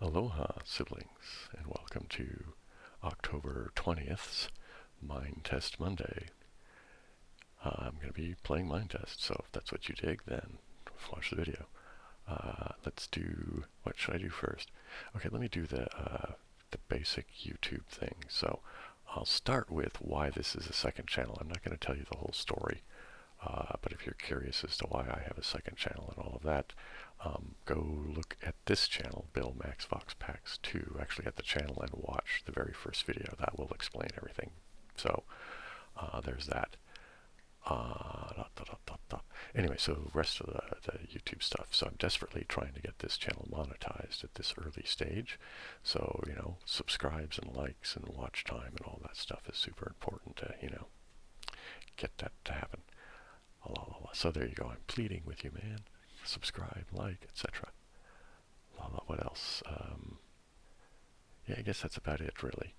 Aloha, siblings, and welcome to October 20th's MineTest Monday. I'm going to be playing MineTest, so if that's what you dig, then watch the video. Let's do, what should I do first? Okay, let me do the basic YouTube thing. So I'll start with why this is a second channel. I'm not going to tell you the whole story, but if you're curious as to why I have a second channel and all of that, go look at this channel, Bill MaxVoxPax 2, actually at the channel, and watch the very first video. That will explain everything. So there's that. Anyway, so the rest of the YouTube stuff. So I'm desperately trying to get this channel monetized at this early stage. So, you know, subscribes and likes and watch time and all that stuff is super important to, you know, get that to happen. So there you go. I'm pleading with you, man. Subscribe, like, etc. What else? Yeah, I guess that's about it, really.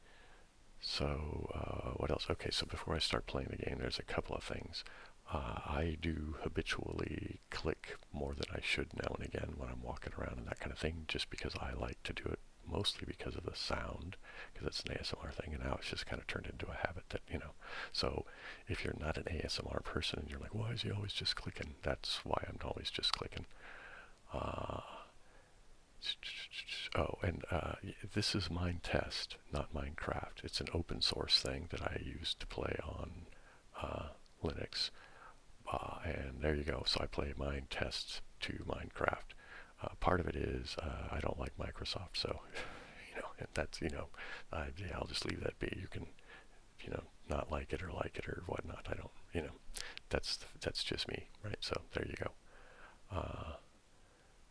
So, what else? Okay, so before I start playing the game, there's a couple of things. I do habitually click more than I should now and again when I'm walking around and that kind of thing, just because I like to do it, mostly because of the sound, because it's an ASMR thing, and now it's just kind of turned into a habit that, you know. So if you're not an ASMR person and you're like, why is he always just clicking? That's why I'm always just clicking. This is MineTest, not Minecraft. It's an open source thing that I use to play on Linux. And there you go. So I play MineTest to Minecraft. Part of it is I don't like Microsoft, so you know, and that's, you know, yeah, I'll just leave that be. You can, you know, not like it or whatnot. I don't, you know, that's just me, right? So there you go.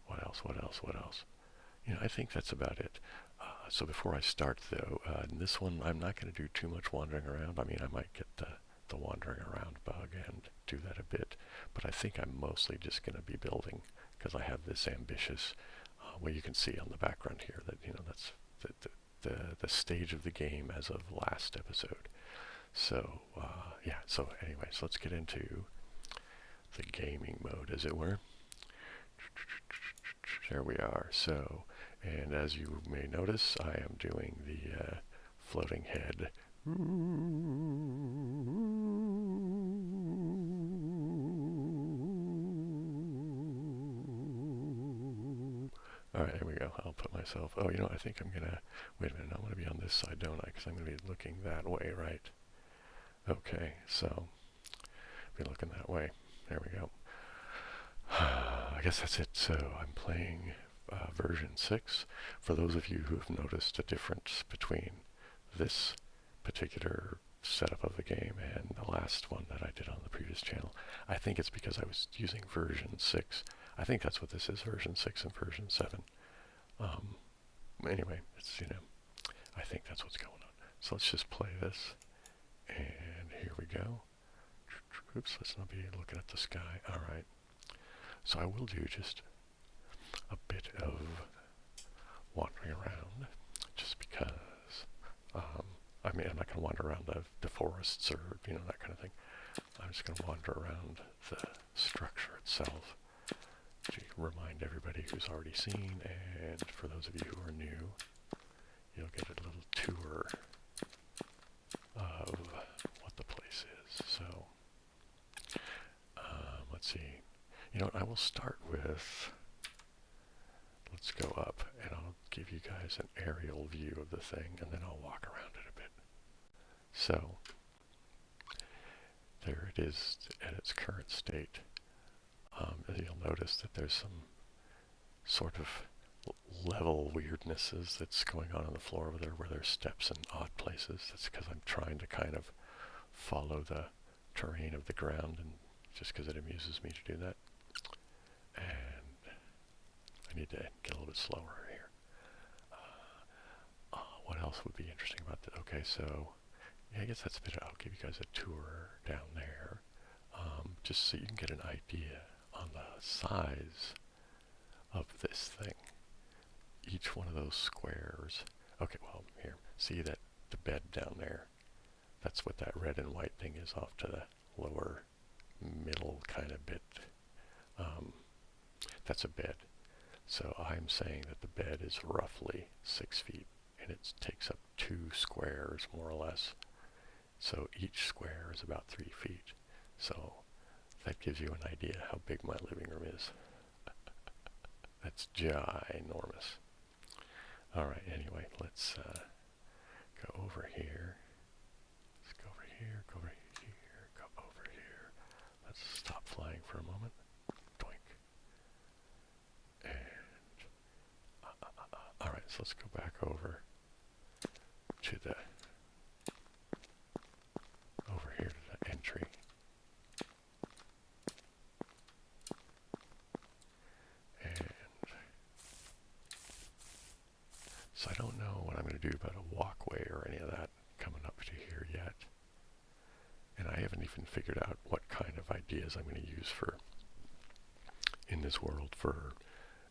What else? You know, I think that's about it. So before I start, though, in this one, I'm not going to do too much wandering around. I mean, I might get the wandering around bug and do that a bit, but I think I'm mostly just going to be building, because I have this ambitious, well, you can see on the background here that, you know, that's the stage of the game as of last episode. So, yeah, so anyway, so let's get into the gaming mode, as it were. There we are. So, and as you may notice, I am doing the floating head. Alright, here we go. I'll put myself, oh, you know, I think I'm gonna, wait a minute, I want to be on this side, don't I? Because I'm going to be looking that way, right? Okay, so, be looking that way. There we go. I guess that's it. So I'm playing version 6. For those of you who have noticed a difference between this particular setup of the game and the last one that I did on the previous channel, I think it's because I was using version 6. I think that's what this is, version 6 and version 7. Anyway, it's, you know, I think that's what's going on. So let's just play this. And here we go. Oops, let's not be looking at the sky. Alright. So I will do just a bit of wandering around, just because, I mean, I'm not going to wander around the forests or, you know, that kind of thing. I'm just going to wander around the structure itself to remind everybody who's already seen, and for those of you who are new, you'll get a little tour of what the place is. So, let's see. You know what, I will start with, let's go up, and I'll give you guys an aerial view of the thing, and then I'll walk around it a bit. So, there it is at its current state. You'll notice that there's some sort of level weirdnesses that's going on the floor over there, where there's steps in odd places. That's because I'm trying to kind of follow the terrain of the ground, and just because it amuses me to do that. And I need to get a little bit slower here. What else would be interesting about that? Okay, so yeah, I guess that's a bit. I'll give you guys a tour down there, just so you can get an idea on the size of this thing. Each one of those squares. Okay, well, here, see that the bed down there? That's what that red and white thing is off to the lower middle kind of bit. That's a bed. So I'm saying that the bed is roughly 6 feet, and it takes up 2 squares more or less. So each square is about 3 feet. So that gives you an idea how big my living room is. That's ginormous. All right, anyway, let's go over here. Let's go over here, go over here, go over here. Let's stop flying for a moment. Doink. And, all right, so let's go back over to the, over here to the entry. And so I don't know what I'm going to do about a walkway or any of that coming up to here yet. And I haven't even figured out what kind of ideas I'm going to use for, in this world, for,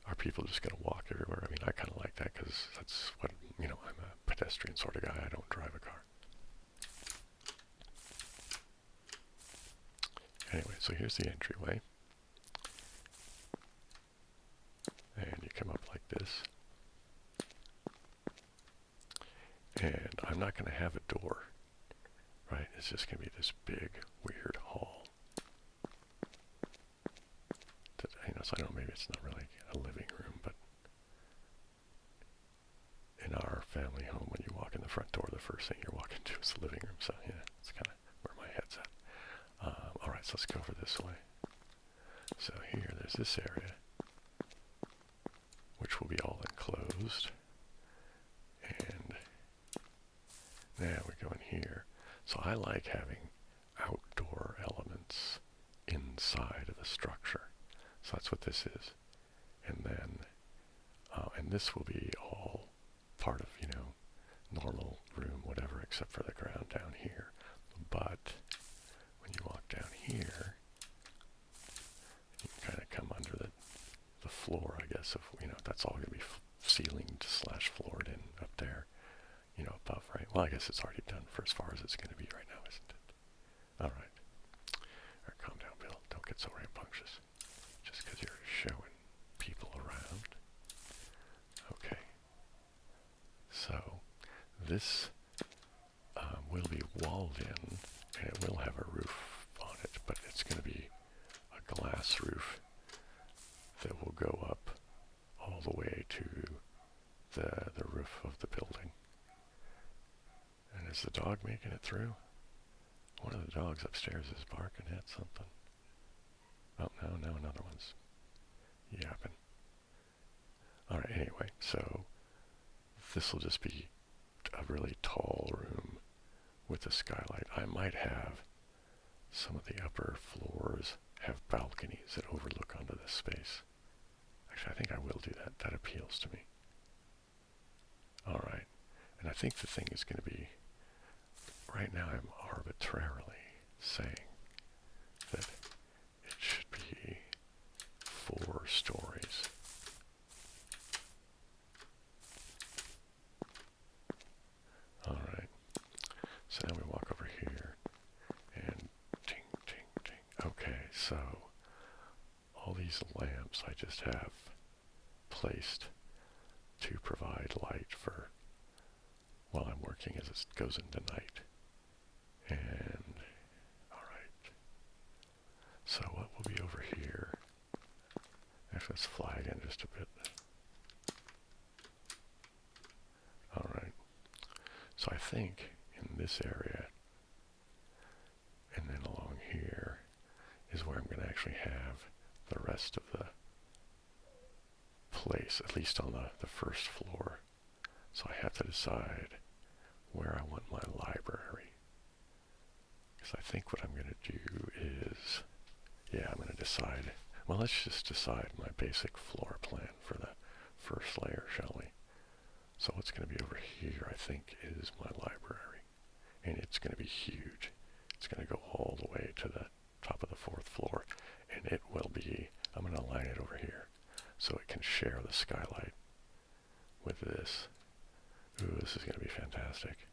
are people just going to walk everywhere? I mean, I kind of like that because that's what, you know, I'm a pedestrian sort of guy. I don't drive a car. Anyway, so here's the entryway. And you come up like this. And I'm not going to have a door, right? It's just going to be this big, weird hall. That, you know, so I don't know, maybe it's not really a living room, but in our family home, when you walk in the front door, the first thing you're walking to is the living room. So yeah, it's kind of where my head's at. All right, so let's go over this way. So here, there's this area, which will be all enclosed. And now we go in here. So I like having outdoor elements inside of a structure. So that's what this is. And then, and this will be all part of, you know, normal room, whatever, except for the ground down here. But when you walk down here, you can kind of come under the floor, I guess, of, you know, that's all going to be ceilinged slash floored in up there, you know, above, right? Well, I guess it's already done for as far as it's going to be right now, isn't it? All right. All right, calm down, Bill. Don't get so rambunctious. Just because you're showing people around. Okay. So this will be walled in, and it will have a roof on it, but it's going to be a glass roof that will go up all the way to the roof of the building. And is the dog making it through? One of the dogs upstairs is barking at something. Oh, no, another one's yapping. All right, anyway, so this will just be a really tall room with a skylight. I might have some of the upper floors have balconies that overlook onto this space. Actually, I think I will do that. That appeals to me. All right, and I think the thing is going to be, right now I'm arbitrarily saying that it should be 4 stories. All right, so now we walk over here, and ting, ting, ting. Okay, so all these lamps I just have placed to provide light for while I'm working as it goes into night. And, all right, so what will be over here? Actually, let's fly again just a bit. All right, so I think in this area, and then along here, is where I'm going to actually have the rest of the place, at least on the first floor. So I have to decide where I want my library. Because I think what I'm going to do is, yeah, I'm going to decide, well, let's just decide my basic floor plan for the first layer, shall we? So what's going to be over here, I think, is my library. And it's going to be huge. It's going to go all the way to the top of the 4th floor. And it will be, I'm going to line it over here so it can share the skylight with this. Ooh, this is going to be fantastic.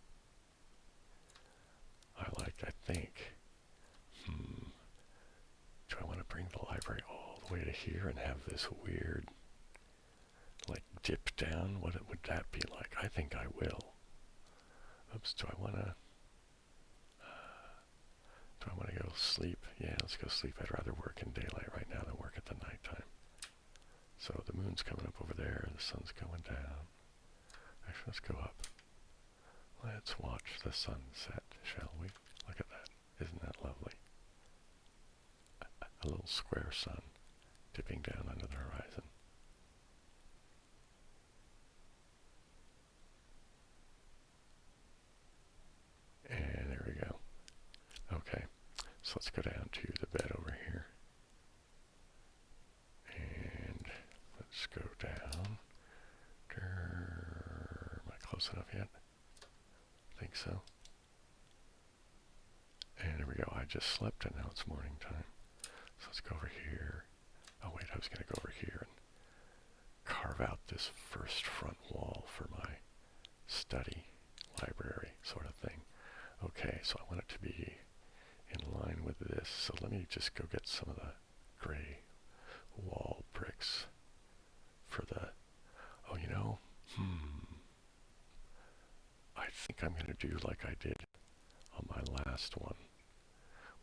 I think, do I want to bring the library all the way to here and have this weird dip down? What would that be like? I think I will. Oops, do I want to go sleep? Yeah, let's go sleep. I'd rather work in daylight right now than work at the nighttime. So the moon's coming up over there, the sun's going down. Actually, let's go up. Let's watch the sunset, shall we? Look at that. Isn't that lovely? A little square sun dipping down under the horizon. And there we go. Okay, so let's go down to the bed over here. And let's go down. Am I close enough yet? I think so. And there we go. I just slept and now it's morning time. So let's go over here. Oh wait, I was going to go over here and carve out this first front wall for my study, library sort of thing. Okay, so I want it to be in line with this. So let me just go get some of the gray wall bricks for the, oh, you know, I think I'm going to do like I did on my last one,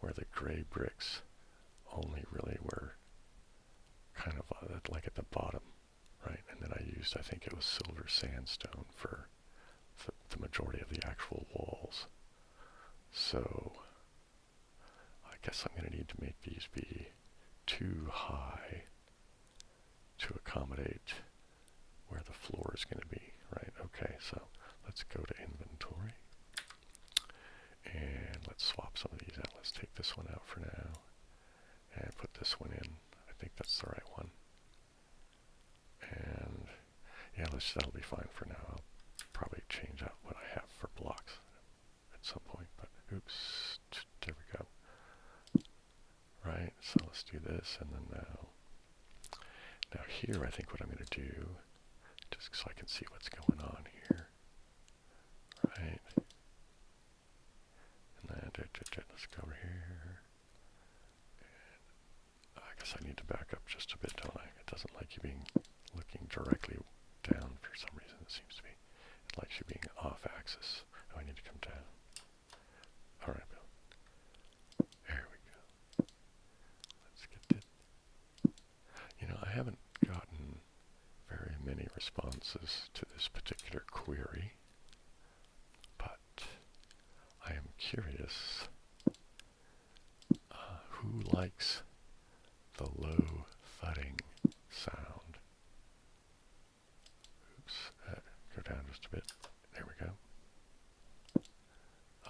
where the gray bricks only really were kind of like at the bottom, right? And then I used, I think it was silver sandstone for the majority of the actual walls. So I guess I'm going to need to make these be too high to accommodate where the floor is going to be, right? Okay, so let's go to inventory and let's swap some of these out. Let's take this one out for now and put this one in. I think that's the right one. And yeah, that'll be fine for now. I'll probably change out what I have for blocks at some point, but oops, there we go. Right, so let's do this, and then now here I think what I'm going to do, just so I can see what's going on here, right, and then let's go over here, and I guess I need to back up just a bit, don't I? It doesn't like you looking directly down for some reason, it seems to be. It likes you being off axis. Oh, I need to come down. All right, Bill. There we go. Let's get it. You know, I haven't gotten very many responses to this particular query, but I am curious who likes the low thudding sound. Oops, go down just a bit. There we go.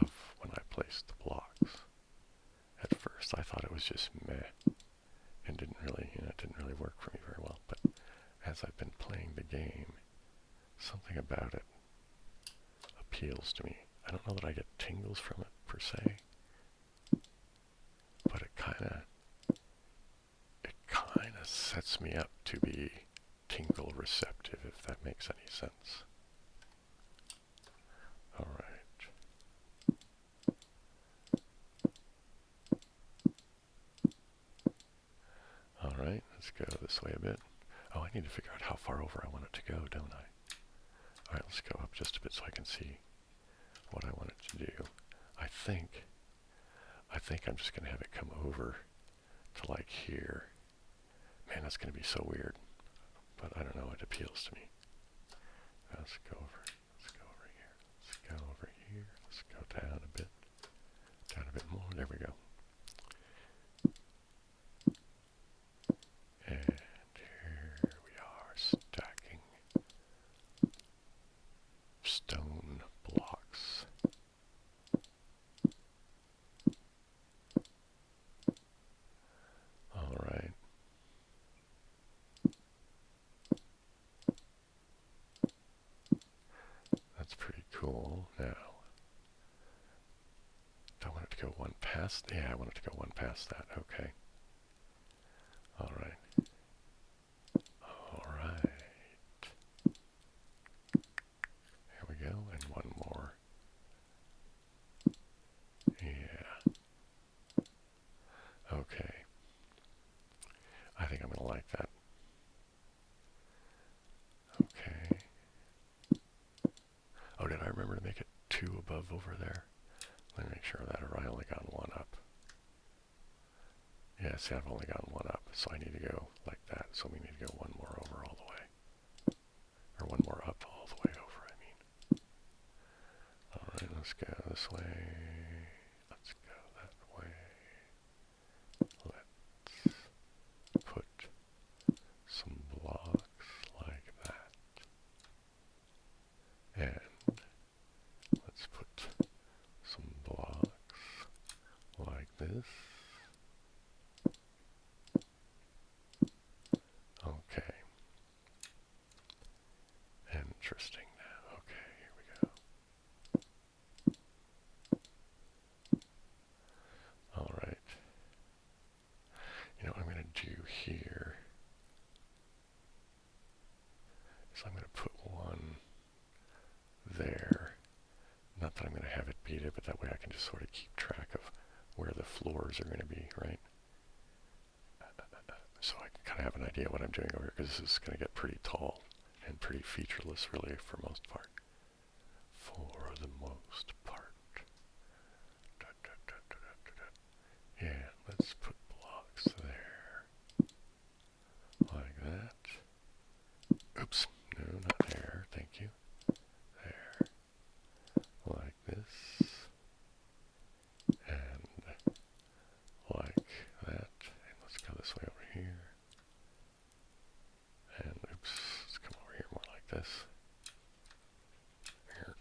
Of when I placed the blocks. At first I thought it was just meh and didn't really, it didn't really work for me very well, but as I've been playing the game, something about it appeals to me. I don't know that I get tingles from it per se, but it kind of sets me up to be tingle receptive, if that makes any sense. All right. All right, let's go this way a bit. Oh, I need to figure out how far over I want it to go, don't I? All right, let's go up just a bit so I can see what I want it to do. I think I'm just going to have it come over to like here. Man, that's going to be so weird, but I don't know, it appeals to me. Let's go over here, let's go over here, let's go down a bit more, there we go. And here we are, stacking stone blocks. All right. That's pretty cool. Now, do I want it to go one past? Yeah, I want it to go one past that. Okay. All right. All right. Here we go, and one more. Yeah. Okay. I think I'm going to like that. Okay. Oh, did I remember to make it 2 above over there? Let me make sure that, or I only got 1 up. Yeah, see, I've only got 1 up, so I need to go like that. So we need to go 1 more over all the way. Or 1 more up all the way over, I mean. Alright, let's go this way. Let's go that way. Let's put some blocks like that. And let's put some blocks like this. Okay. Interesting now. Okay, here we go. Alright. You know what I'm going to do here is I'm going to put 1 there. Not that I'm going to have it beat it, but that way I can just sort of keep track of where the floors are going to be, right? So I can kind of have an idea what I'm doing over here, because this is going to get pretty tall and pretty featureless, really, for most part. For the most part. Yeah, let's put blocks there. Like that. Oops. No, not there. Thank you. There. Like this. And like that. And let's go this way over here. And oops, let's come over here more like this. Here.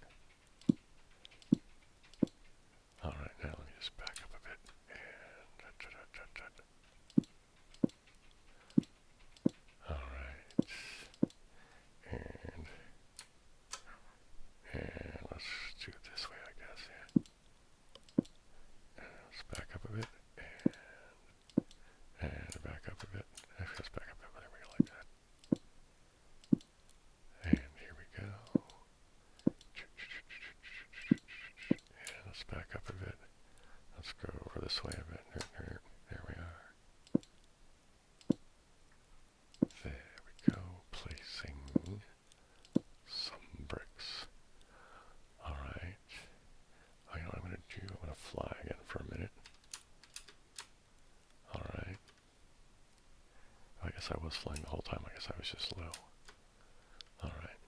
Alright, now let me just back up a bit. And alright. And let's do it this way, I guess, yeah. And let's back up a bit. And back up a bit. Actually, let's back up a bit. There we go, like that. And here we go. And let's back up a bit. Let's go over this way a bit. There we are. There we go. Placing some bricks. Alright. Oh, you know what I'm going to do? I'm going to fly again for a minute. Alright. I guess I was flying the whole time. I guess I was just low. Alright.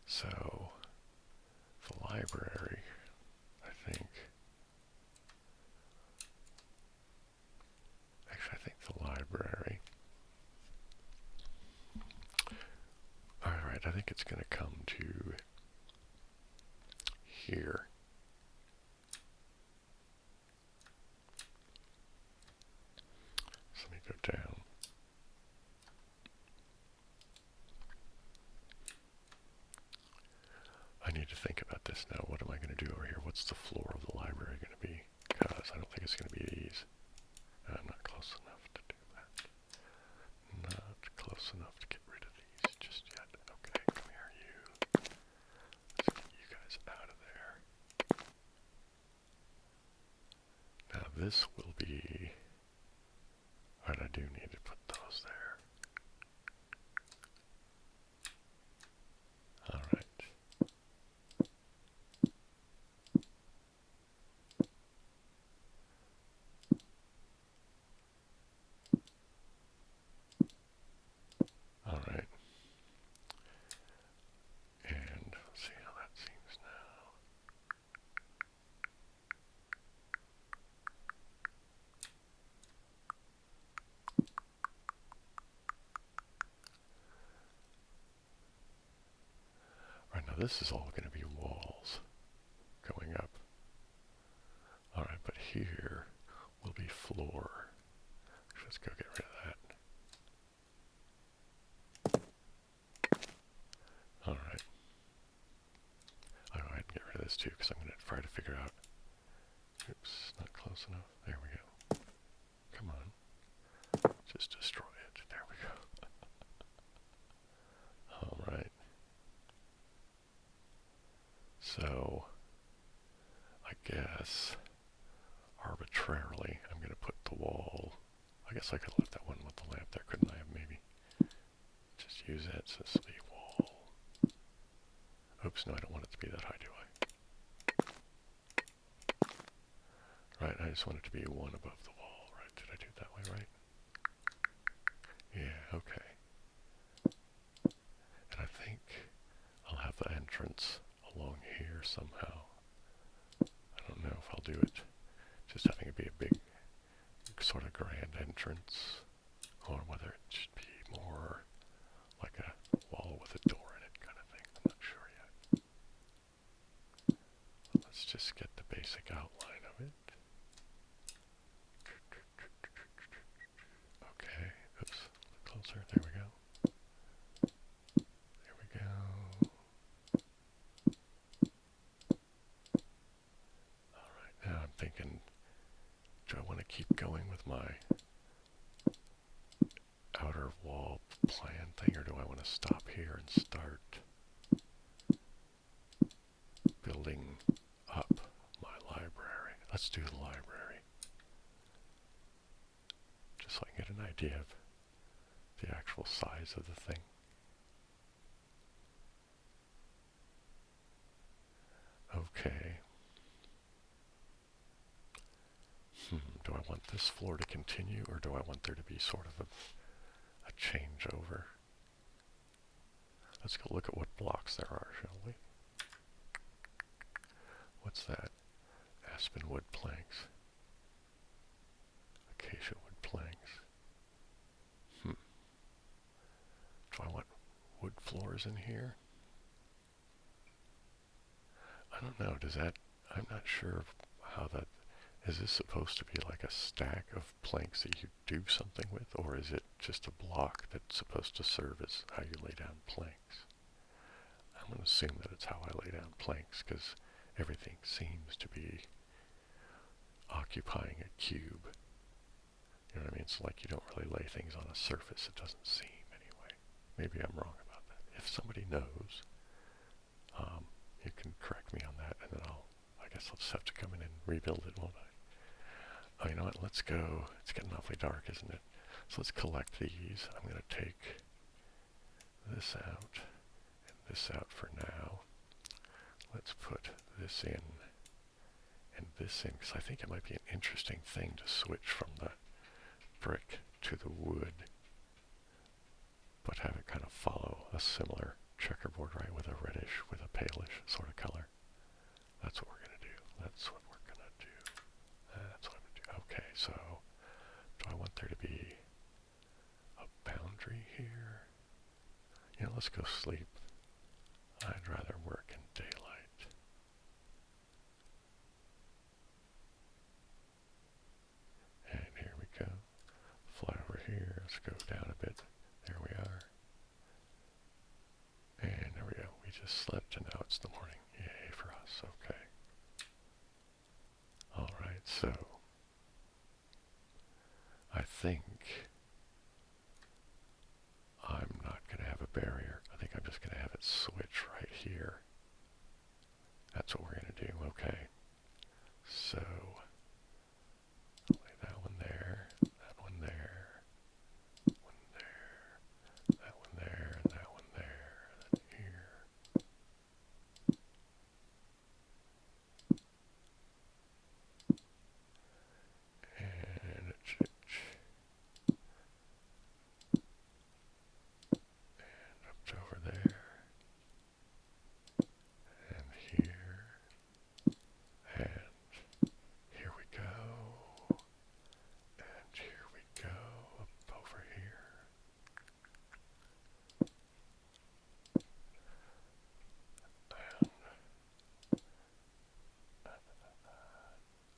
So, the library, I think. Actually, I think the library. Alright, I think it's going to come to here. So let me go down. I need to think about this now. What am I going to do over here? What's the floor of the library going to be? Because I don't think it's going to be these. I'm not close enough to do that. Not close enough to get rid of these just yet. Okay, come here, you. Let's get you guys out of there. Now this will be... Alright, I do need to put those there. Alright. Alright. And let's see how that seems now. Alright, now this is all going to be walls going up. Alright, but here will be floor. Let's go get rid of that. Alright. I'll go ahead and get rid of this too, because I'm going to try to figure out... Oops, not close enough. There we go. Come on. Just destroy it. There we go. Alright. So, I guess, arbitrarily, I'm going to put the wall... I guess I could have left that one with the lamp there, couldn't I have maybe? Just use it, so this will be wall. Oops, no, I don't want it to be that high, do I? Right, I just want it to be one above the wall, right? Did I do it that way, right? Yeah, okay. And I think I'll have the entrance along here somehow. I don't know if I'll do it just having it be a big sort of grand entrance, or whether it should be more like a wall with a door in it kind of thing. I'm not sure yet. Let's just get the basic outline of it. Okay, oops, a little closer, there we go. There we go. Alright, now I'm thinking, do I want to keep going with my outer wall plan thing, or do I want to stop here and start building up my library? Let's do the library, just so I can get an idea of the actual size of the thing. Okay. Do I want this floor to continue, or do I want there to be sort of a changeover? Let's go look at what blocks there are, shall we? What's that? Aspen wood planks. Acacia wood planks. Do I want wood floors in here? I don't know, does that, I'm not sure how that, is this supposed to be like a stack of planks that you do something with, or is it just a block that's supposed to serve as how you lay down planks? I'm going to assume that it's how I lay down planks, because everything seems to be occupying a cube. You know what I mean? It's like you don't really lay things on a surface, it doesn't seem anyway. Maybe I'm wrong about that. If somebody knows, you can correct me on that, and then I guess I'll just have to come in and rebuild it, won't I? Oh, you know what? Let's go. It's getting awfully dark, isn't it? So let's collect these. I'm going to take this out and this out for now. Let's put this in and this in, because I think it might be an interesting thing to switch from the brick to the wood, but have it kind of follow a similar checkerboard, right, with a reddish, with a palish sort of color. That's what we're going to do. That's what we're going to do. That's what I'm going to do. Okay, so do I want there to be a boundary here? You know, let's go sleep. I'd rather work in daylight. And here we go. Fly over here. Let's go down a bit. There we are. And there we go. We just slept and now it's the morning. Yay for us. Okay. Alright, so I think I'm not going to have a barrier. I think I'm just going to have it switch right here. That's what we're going to do. Okay. So lay that one there, that one there, one there, that one there, and that one there, and then here. And a chitch. And up to over there. And here. And here we go. And here we go. Up over here.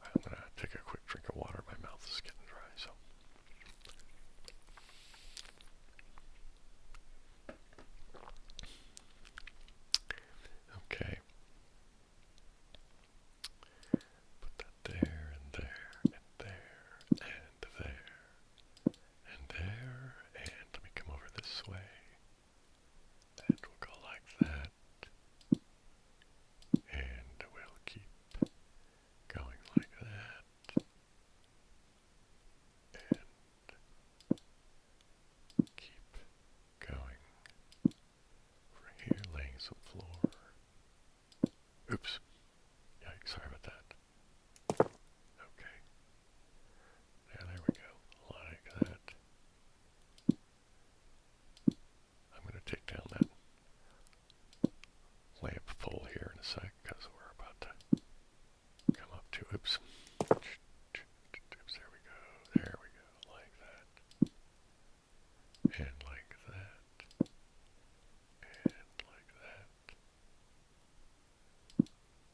I'm going to take a quick drink of water. My mouth is getting dry, so. Okay. Put that there, and there, and there, and there, and there, and let me come over this way. And we'll go like that. And we'll keep going like that. And keep going. Over here, laying some floor. sec, because we're about to come up to, oops. Oops, there we go, like that. And like that. And like that.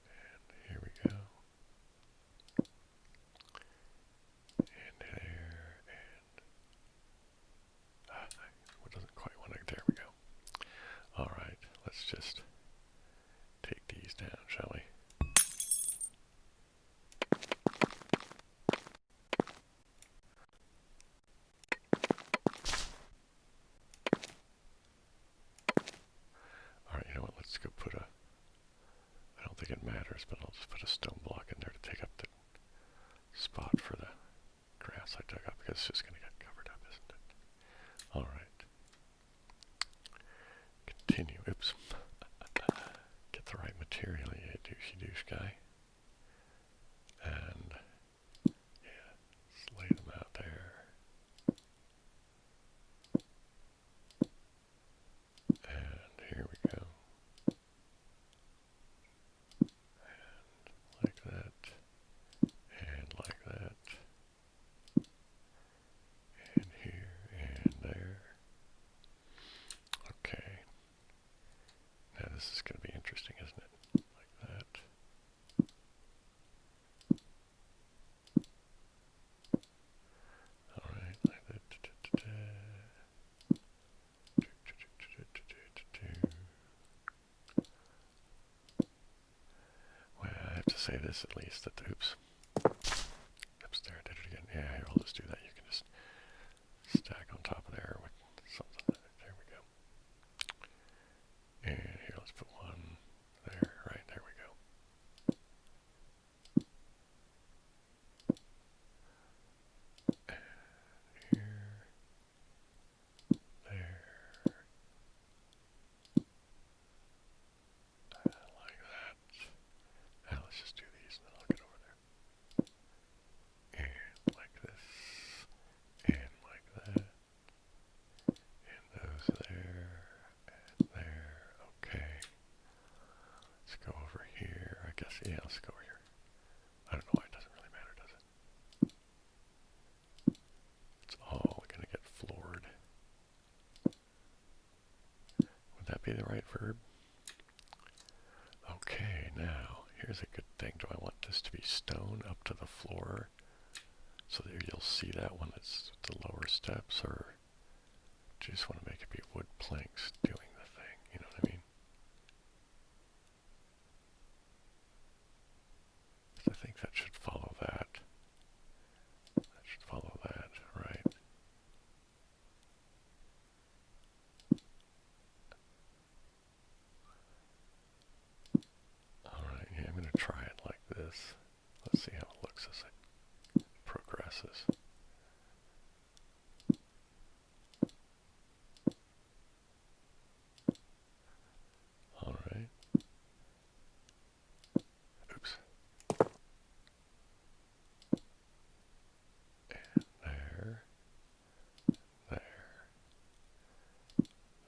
And here we go. And there, and I doesn't quite want to, there we go. Alright, let's just take these down, shall we? Alright, you know what, let's go put a, I don't think it matters, but I'll just put a stone block in there to take up the spot for the grass I dug up, because it's just going to get covered up, isn't it? Alright. Continue, oops. Get the right material, you douchey douche guy. And, yeah, let's lay them out there. And here we go. And like that. And like that. And here and there. Okay. Now this is going to be interesting, isn't it? Like that. Alright, like that. Well, I have to say this at least, that the, oops. Oops, there, I did it again. Yeah, here, I'll just do that. You can just stack on top of there with something. There we go. And here, let's put one there. Right, there we go. And here. There. Like that. Now let's just do these and then I'll get over there. And like this. And like that. And those there. And there. Okay. Let's go over here. I guess, yeah, let's go over here. I don't know why it doesn't really matter, does it? It's all going to get floored. Would that be the right verb? Okay, now, here's a good thing. Do I want this to be stone up to the floor so that you'll see that when it's the lower steps, or do you just want to make it be wood planks doing the thing? You know what I mean? I think that should follow that. That should follow that, right? Alright, yeah, I'm going to try it like this. Let's see how it looks as it progresses. Alright. Oops. And there. There.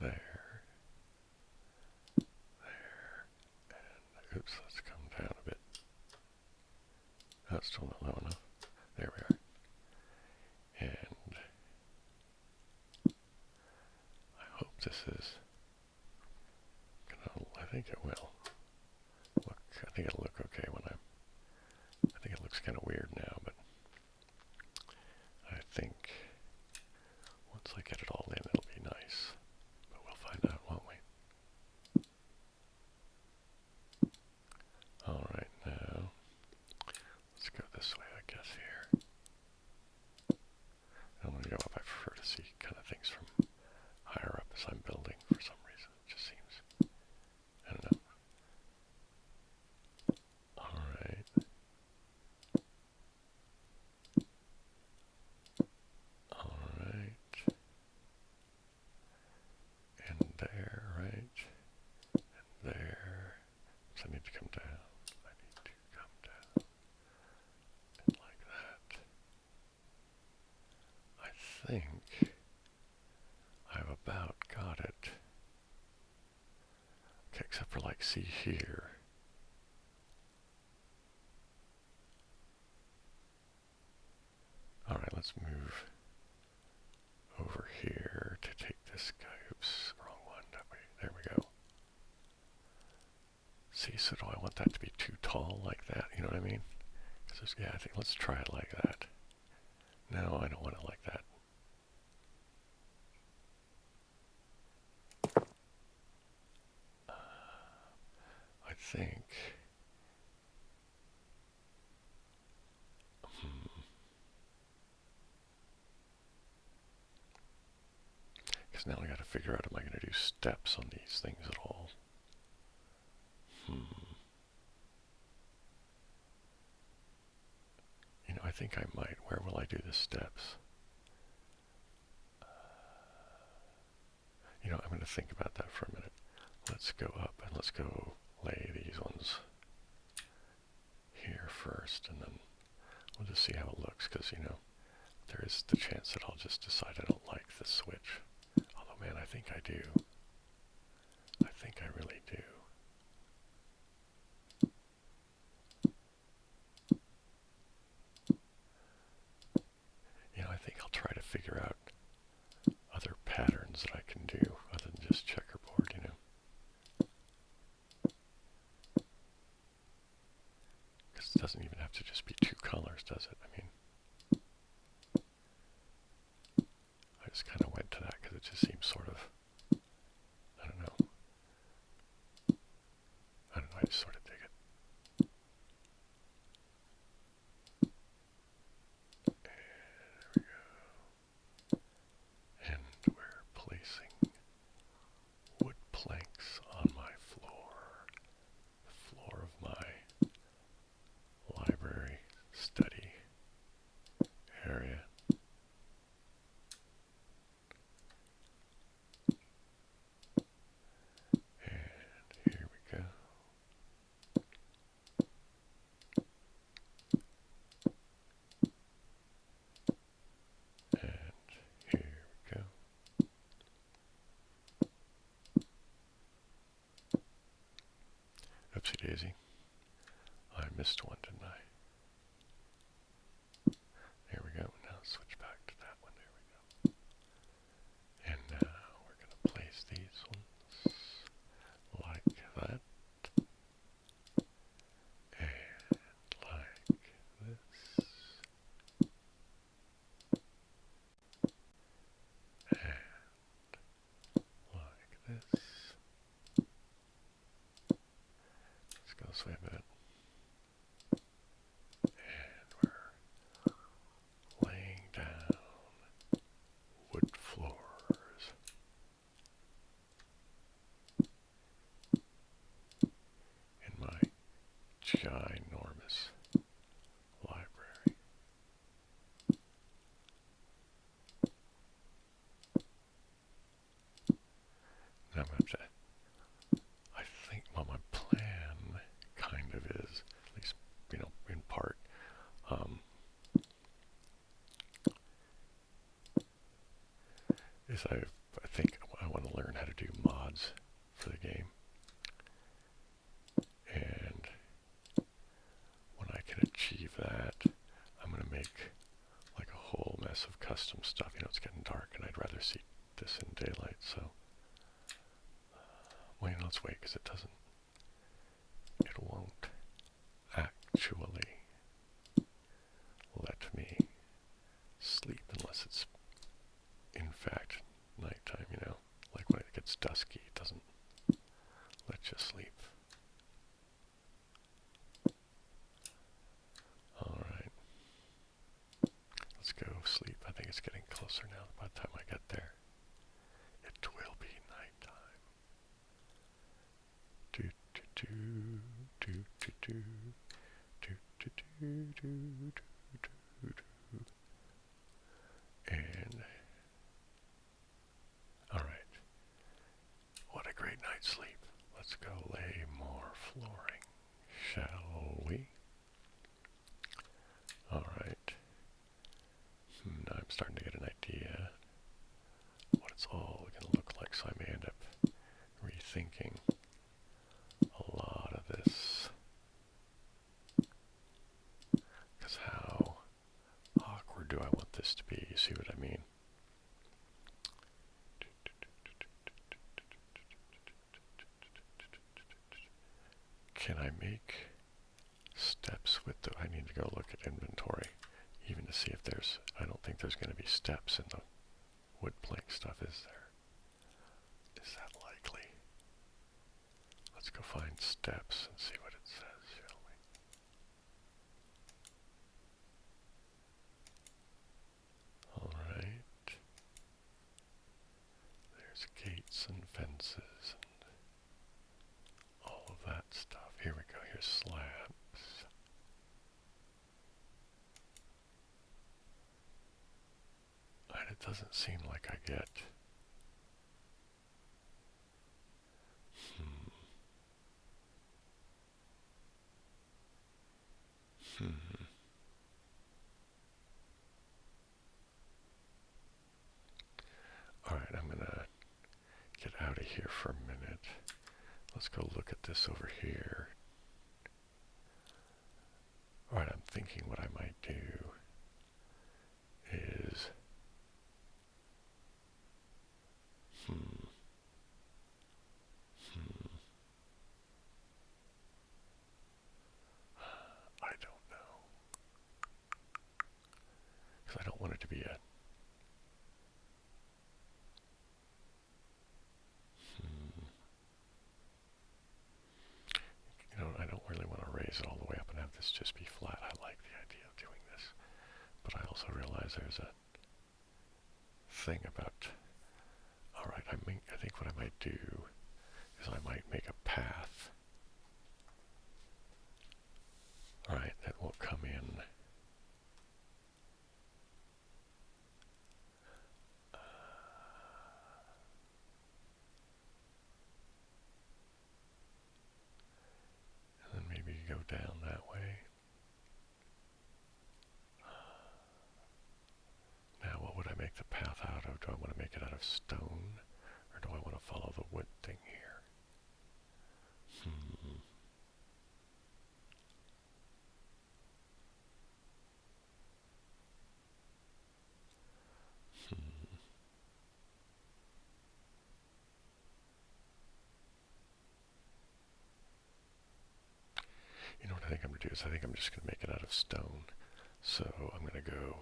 There. There. And oops, let's come down a bit. That's still not low enough. There we are. And I hope this is gonna, I think it will. Look, I think it'll look okay when I think it looks kind of weird now, but I think once I get it all in, it'll be nice. But we'll find out, won't we? Alright, now, let's go this way, I guess, here. I don't want to go up. I prefer to see kind of things from higher up as I'm building for some reason. It just seems, I don't know. Alright. Alright. And there, right? And there. So I need to come down. I need to come down. And like that. I think I've about got it. Okay, except for like, see here. want that to be too tall like that, you know what I mean? Yeah, I think let's try it like that. No, I don't want it like that. I think... Because now I got to figure out, am I going to do steps on these things at all? You know, I think I might. Where will I do the steps? You know, I'm going to think about that for a minute. Let's go up and let's go lay these ones here first, and then we'll just see how it looks, because, you know, there is the chance that I'll just decide I don't like the switch. Although, man, I think I do. I think I really do. You know, I think I'll try to figure out other patterns that I can do other than just checkerboard, you know. Because it doesn't even have to just be two colors, does it? I mean, I just kind of went to that because it just seems sort of, I don't know. I don't know, I just sort of dig it. And there we go. And we're placing wood planks on my floor. The floor of my library study area. And here we go. And here we go. Oopsie daisy. I missed one, didn't I? There we go. Now switch back to that one. There we go. And now we're going to place these ones like that. And like this. And like this. Let's go this way a minute. And we're laying down wood floors in my ginormous library. Now I'm going to have to, I think what my plan kind of is, at least, you know, in part, is I think I want to learn how to do mods for the game. And when I can achieve that, I'm going to make like a whole mess of custom stuff. You know, it's getting dark and I'd rather see this in daylight, so well, you know, let's wait, because it won't actually let me sleep unless it's in fact nighttime, you know. Like when it gets dusky, it doesn't let you sleep. Alright. Let's go sleep. I think it's getting closer now. By the time I get there, it will be nighttime. Do do do do do do do do do do do do. And alright. What a great night's sleep. Let's go lay more flooring, shall we? Alright. Now I'm starting to get an idea what it's all going to look like, so I may end up rethinking a lot of this. Because how awkward do I want this to be? You see what I mean? Can I make steps with the... I need to go look at inventory, even to see if there's... I don't think there's going to be steps in the wood plank stuff, is there? Is that likely? Let's go find steps and see what it says, shall we? Alright. There's gates and fences and all of that stuff. Here we go, here's slabs. And it doesn't seem like I get... Alright, I'm gonna get out of here for a minute. Let's go look at this over here. Alright, I'm thinking what I might do is... I don't know. Because I don't want it to be a... You know, I don't really want to raise it all the way up and have this just be flat. I like the idea of doing this. But I also realize there's a thing about... Alright, I think what I might do is I might make a path. Alright, that will come in. And then maybe go down that way. Now, what would I make the path out of? Do I want to make it out of stone? Or do I want to follow the wood thing here? You know what I think I'm going to do is I think I'm just going to make it out of stone. So I'm going to go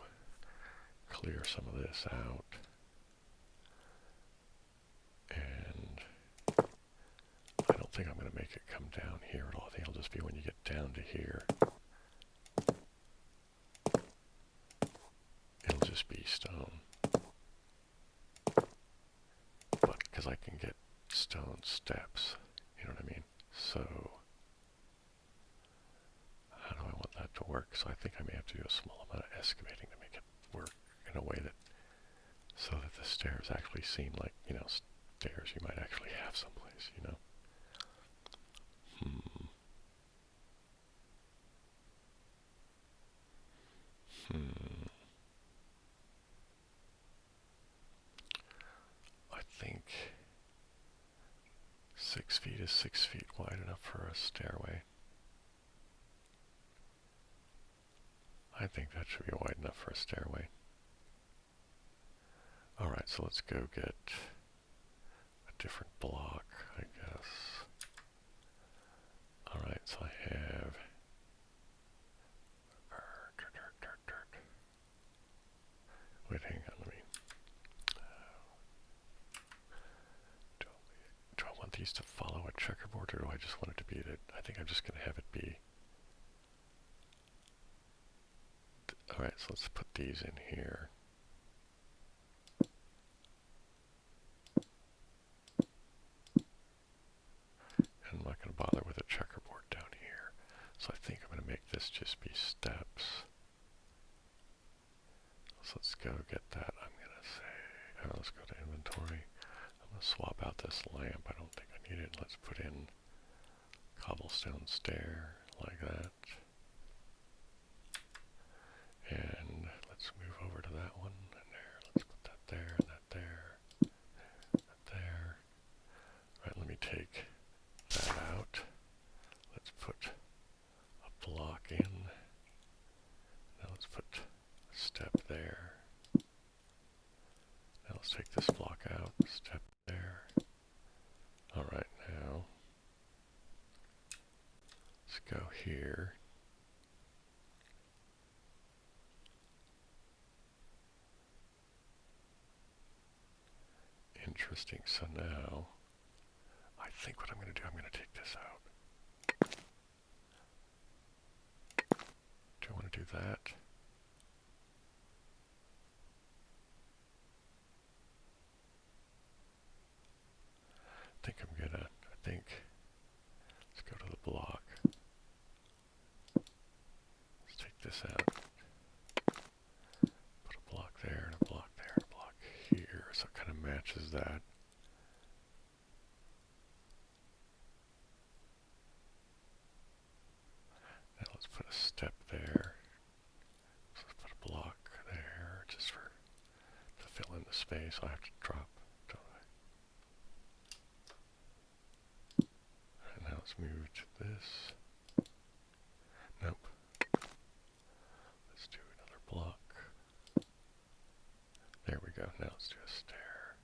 clear some of this out. And I don't think I'm going to make it come down here at all. I think it'll just be when you get down to here. It'll just be stone. But because I can get stone steps, you know what I mean? So how do I want that to work? So I think I may have to do a small amount of excavating to make it work in a way that, so that the stairs actually seem like, you know, stairs you might actually have someplace, you know? I think 6 feet is 6 feet wide enough for a stairway. I think that should be wide enough for a stairway. Alright, so let's go get a different block, I guess. Alright, so I have... Wait, hang on, let me... Do I want these to follow a checkerboard, or do I just want it to be that... I think I'm just going to have it be... Alright, so let's put these in here. And I'm not going to bother with a checkerboard down here. So I think I'm going to make this just be steps. So let's go get that. I'm going to say, let's go to inventory. I'm going to swap out this lamp. I don't think I need it. Let's put in cobblestone stair like that. And let's move over to that one and there. Let's put that there and that there. That there. Right, let me take that out. Let's put a block in. Now let's put a step there. Now let's take this block out, step there. Alright, now go here. Interesting. So now, I think what I'm going to do, I'm going to take this out. Do I want to do that? I think, let's go to the block. Let's take this out. Put a block there, and a block there, and a block here, so it kind of matches that. Now let's put a step there. So let's put a block there, just to fill in the space. I have to drop, don't I? And now let's move to this. Nope. Let's do another block. There we go. Now let's do a stair.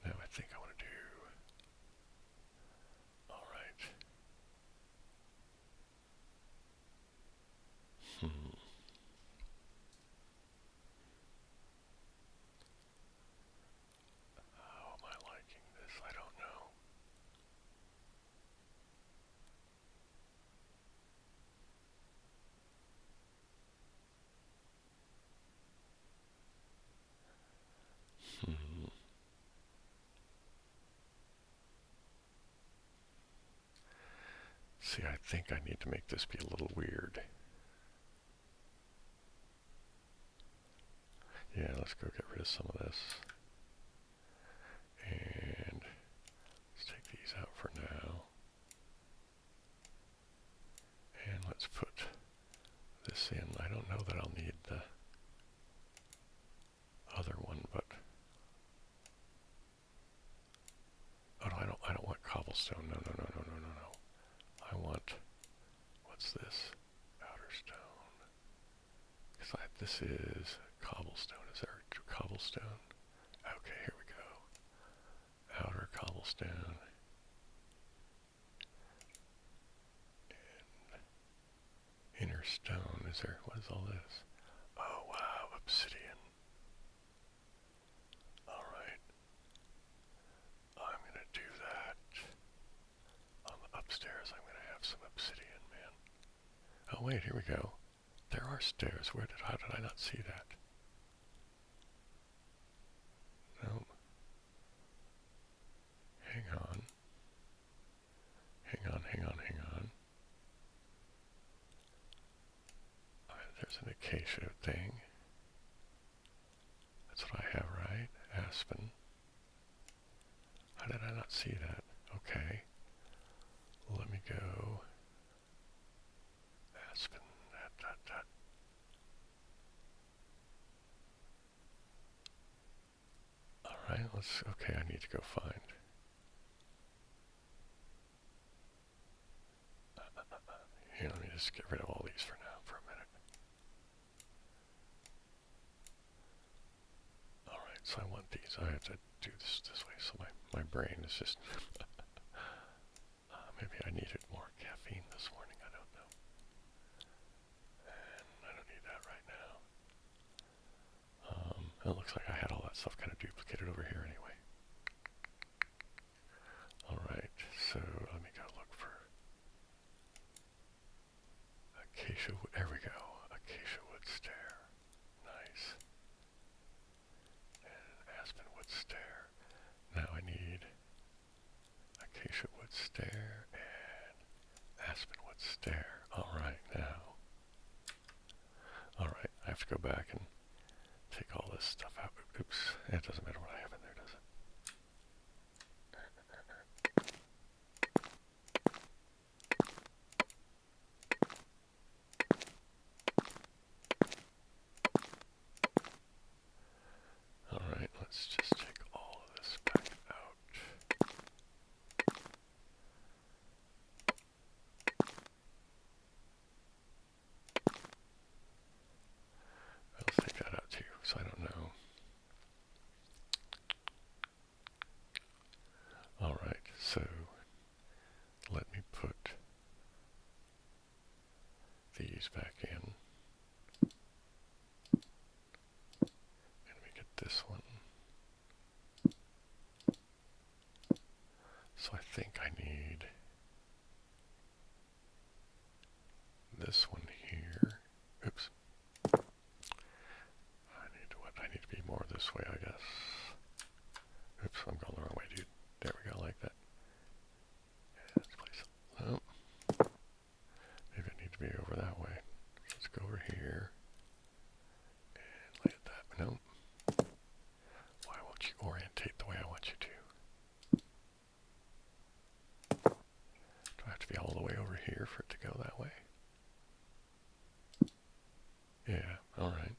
Now I think I want to do... Alright. How am I liking this? I don't know. See, I think I need to make this be a little weird. Yeah, let's go get rid of some of this. And let's take these out for now. And let's put this in. I don't know that I'll need the other one, but oh no, I don't want cobblestone. No. I want, what's this? Outer stone. Because this is cobblestone. Is there cobblestone? Okay, here we go. Outer cobblestone. And inner stone. Is there, what is all this? Oh wow, obsidian. Alright. I'm going to do that. On the upstairs, I'm going to have some obsidian, man. Oh wait, here we go. There are stairs. How did I not see that? No. Hang on. There's an acacia thing. That's what I have, right? Aspen. How did I not see that? Okay. Let me go. Aspen. That. Alright, okay, I need to go find. Here, let me just get rid of all these for now, for a minute. Alright, so I want these. I have to do this way, so my brain is just... maybe I needed more caffeine this morning, I don't know. And I don't need that right now. It looks like I had all that stuff kind of duplicated over here anyway. Alright, so let me go look for acacia wood. There we go. Acacia wood stair. Nice. And aspen wood stair. Now I need acacia wood stair and aspen wood stair. Alright, now. Alright, I have to go back and take all this stuff out. Oops, it doesn't matter what I have in there, does it? Alright, let's just take all of this back out. Let's take that out too, so I don't know. Alright, so let me put back in. And we get this one. So I think I need this one here. Oops. I need to be more this way, I guess. Oops, I'm going the wrong way, dude. There we go, like that. And let's place it. Oh. Maybe I need to be over that way. So let's go over here. And lay it that way. No. Why won't you orientate the way I want you to? Do I have to be all the way over here for it to go that way? Yeah, alright.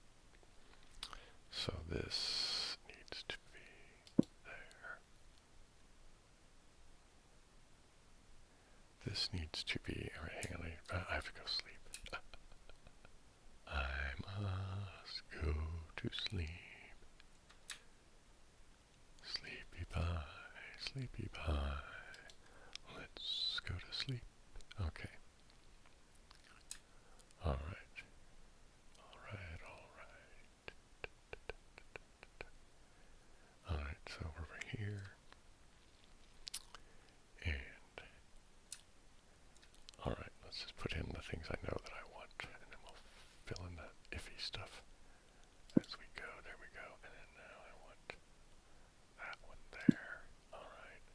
So this needs to be there. This needs to be, alright, hang on, I have to go sleep. I must go to sleep. Sleepy pie, sleepy pie. Let's go to sleep. Okay. Alright. Alright, so over here. And alright, let's just put in the things I know that I want, and then we'll fill in the iffy stuff as we go. There we go. And then now I want that one there. Alright.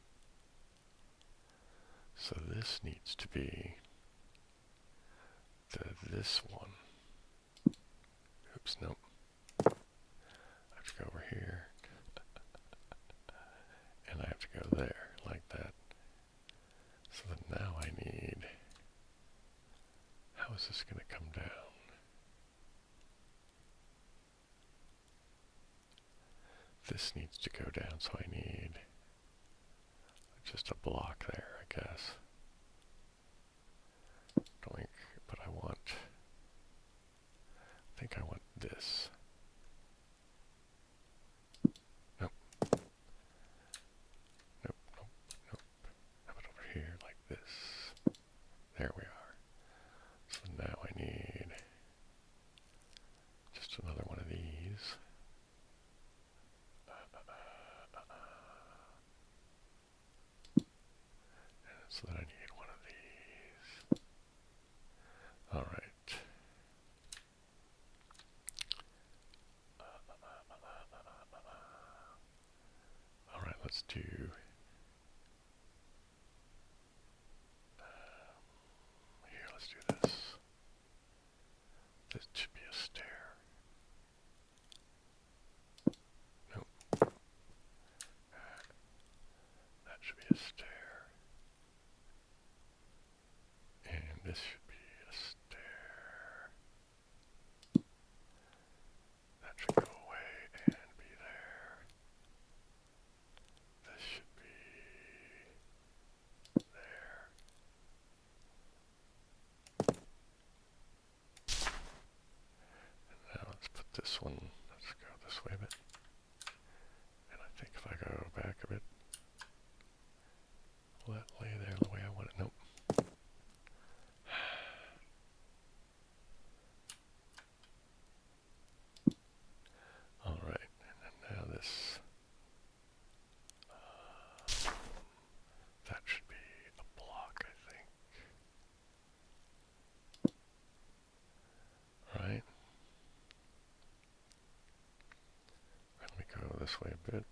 So this needs to be this one. Oops, nope. I have to go over here. And I have to go there, like that. So then now I need, how is this going to come down? This needs to go down, so I need just a block there, I guess. Doink, but I think I want this. Nope. Nope, nope, nope. How about over here, like this? There we are. So now I need just another one of these. And so then I need one of these. Alright. Alright, let's do here, let's do this. This should be a stair. Nope. That should be a stair. And this should be a stair. That should go away and be there. This should be there. And now let's put this one, let's go this way a bit. And I think if I go back a bit, will that lay there the way I want it? Nope. Alright, and then now this, that should be a block, I think. Right? Let me go this way a bit.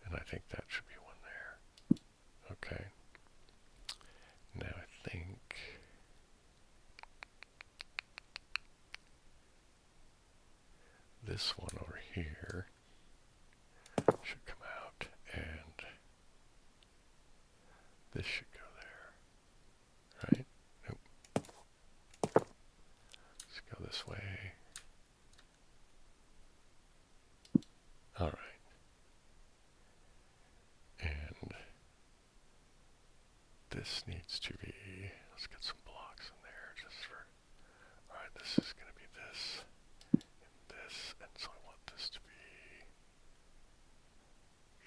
And I think that should be one there. Okay. Now I think this one over here should come out, and this should go there. Right? Nope. Let's go this way. Alright. And this needs to be, let's get some blocks in there just for, alright, this is going to be this, and this, and so I want this to be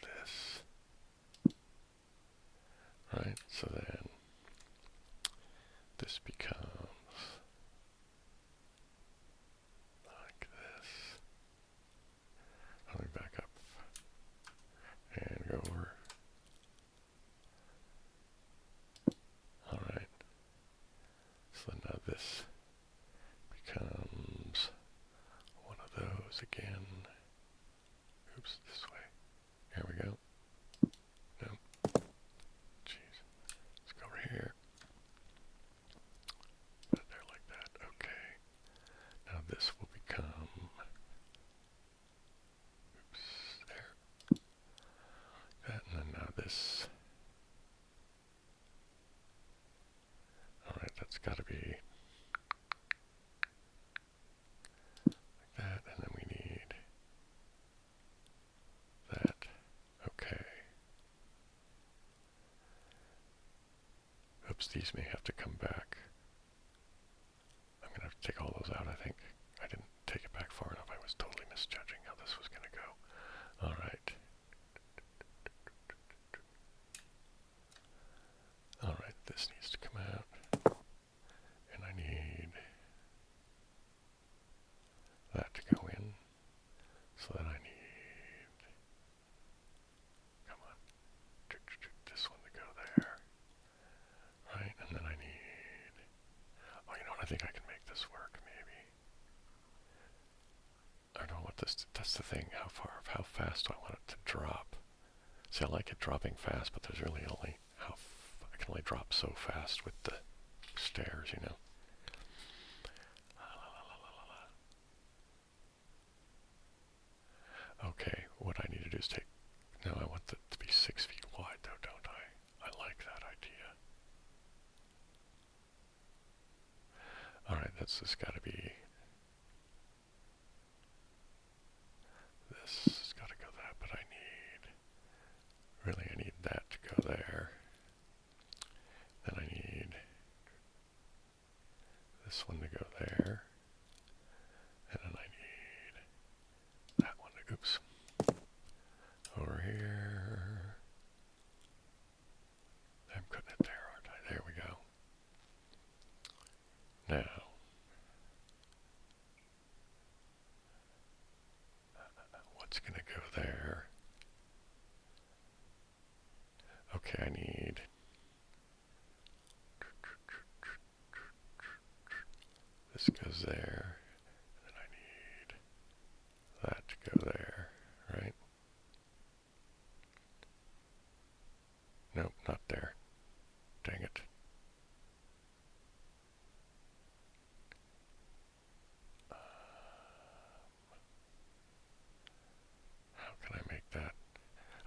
this. Right, so then Here we go. No. Jeez. Let's go over here. Put it there like that. Okay. Now this will become... Oops. There. That, and then now this... Alright, that's got to be... like that, and then we need... that. Okay. Oops, these may have to come back. I'm going to have to take all those out, I think. I didn't take it back far enough. I was totally misjudging how this was going to go. Alright. Alright, this needs to come out. And I need that to go in. So then I need... come on. This one to go there. Right, and then I need... oh, you know what? I think I can make this work, maybe. I don't know what this... that's the thing. How fast do I want it to drop? See, I like it dropping fast, but there's really only... I can only drop so fast with the stairs, you know. Okay, what I need to do is take... no, I want it to be 6 feet wide, though, don't I? I like that idea. Alright, that's just got to be... this has got to go that, but I need... really, I need that to go there. Then I need... this one to go there. And then I need... that one to... oops. Over here. I'm putting it there, aren't I? There we go. Now, what's going to go there? Okay, I need... this goes there. And then I need that to go there, right? Nope, not there. Dang it. How can I make that?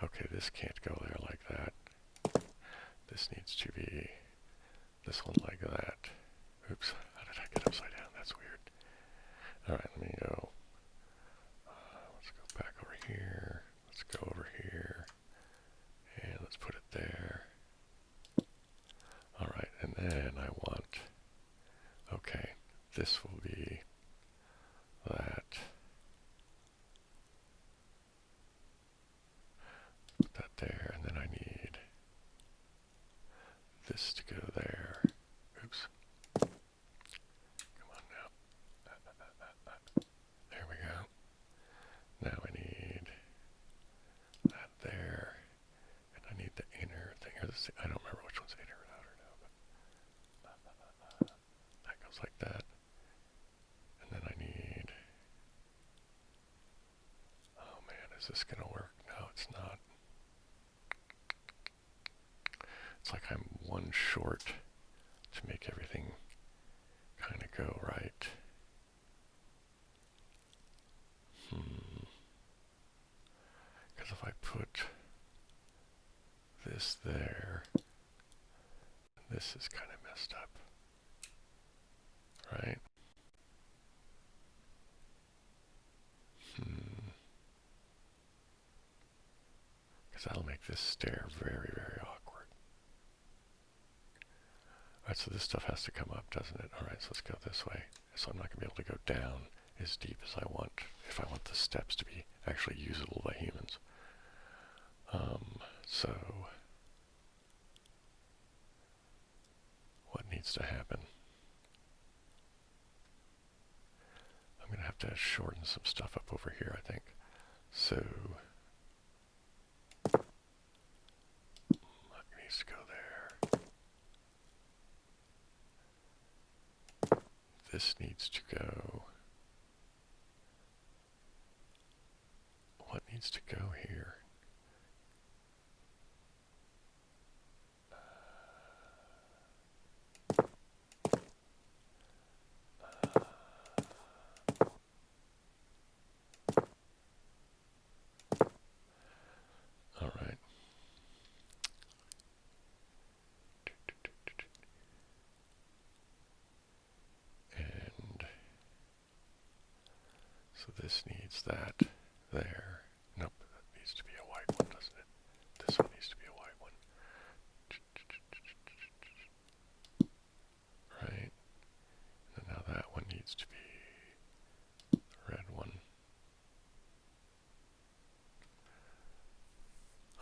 Okay, this can't go there like that. This needs to be this one like that. Oops, how did I get upside down? That's weird. Alright, let me go. Let's go back over here. Let's go over here. And let's put it there. Alright, and then I want... okay, this will be that. Put that there, and then I need this to go there. Oops. Come on now. There we go. Now I need that there, and I need the inner thing. Or this, I don't remember which one's inner or outer now, but that goes like that. And then I need... oh man, is this gonna work? No, it's not. It's like I'm one short to make everything kind of go right. Because if I put this there, this is kind of messed up, right? Because that'll make this stair very, very awkward. Alright, so this stuff has to come up, doesn't it? Alright, so let's go this way. So I'm not going to be able to go down as deep as I want, if I want the steps to be actually usable by humans. So, what needs to happen? I'm going to have to shorten some stuff up over here, I think. So, that needs to go there. This needs to go... what needs to go here? this needs that there. Nope, that needs to be a white one, doesn't it? This one needs to be a white one. Right? And now that one needs to be the red one.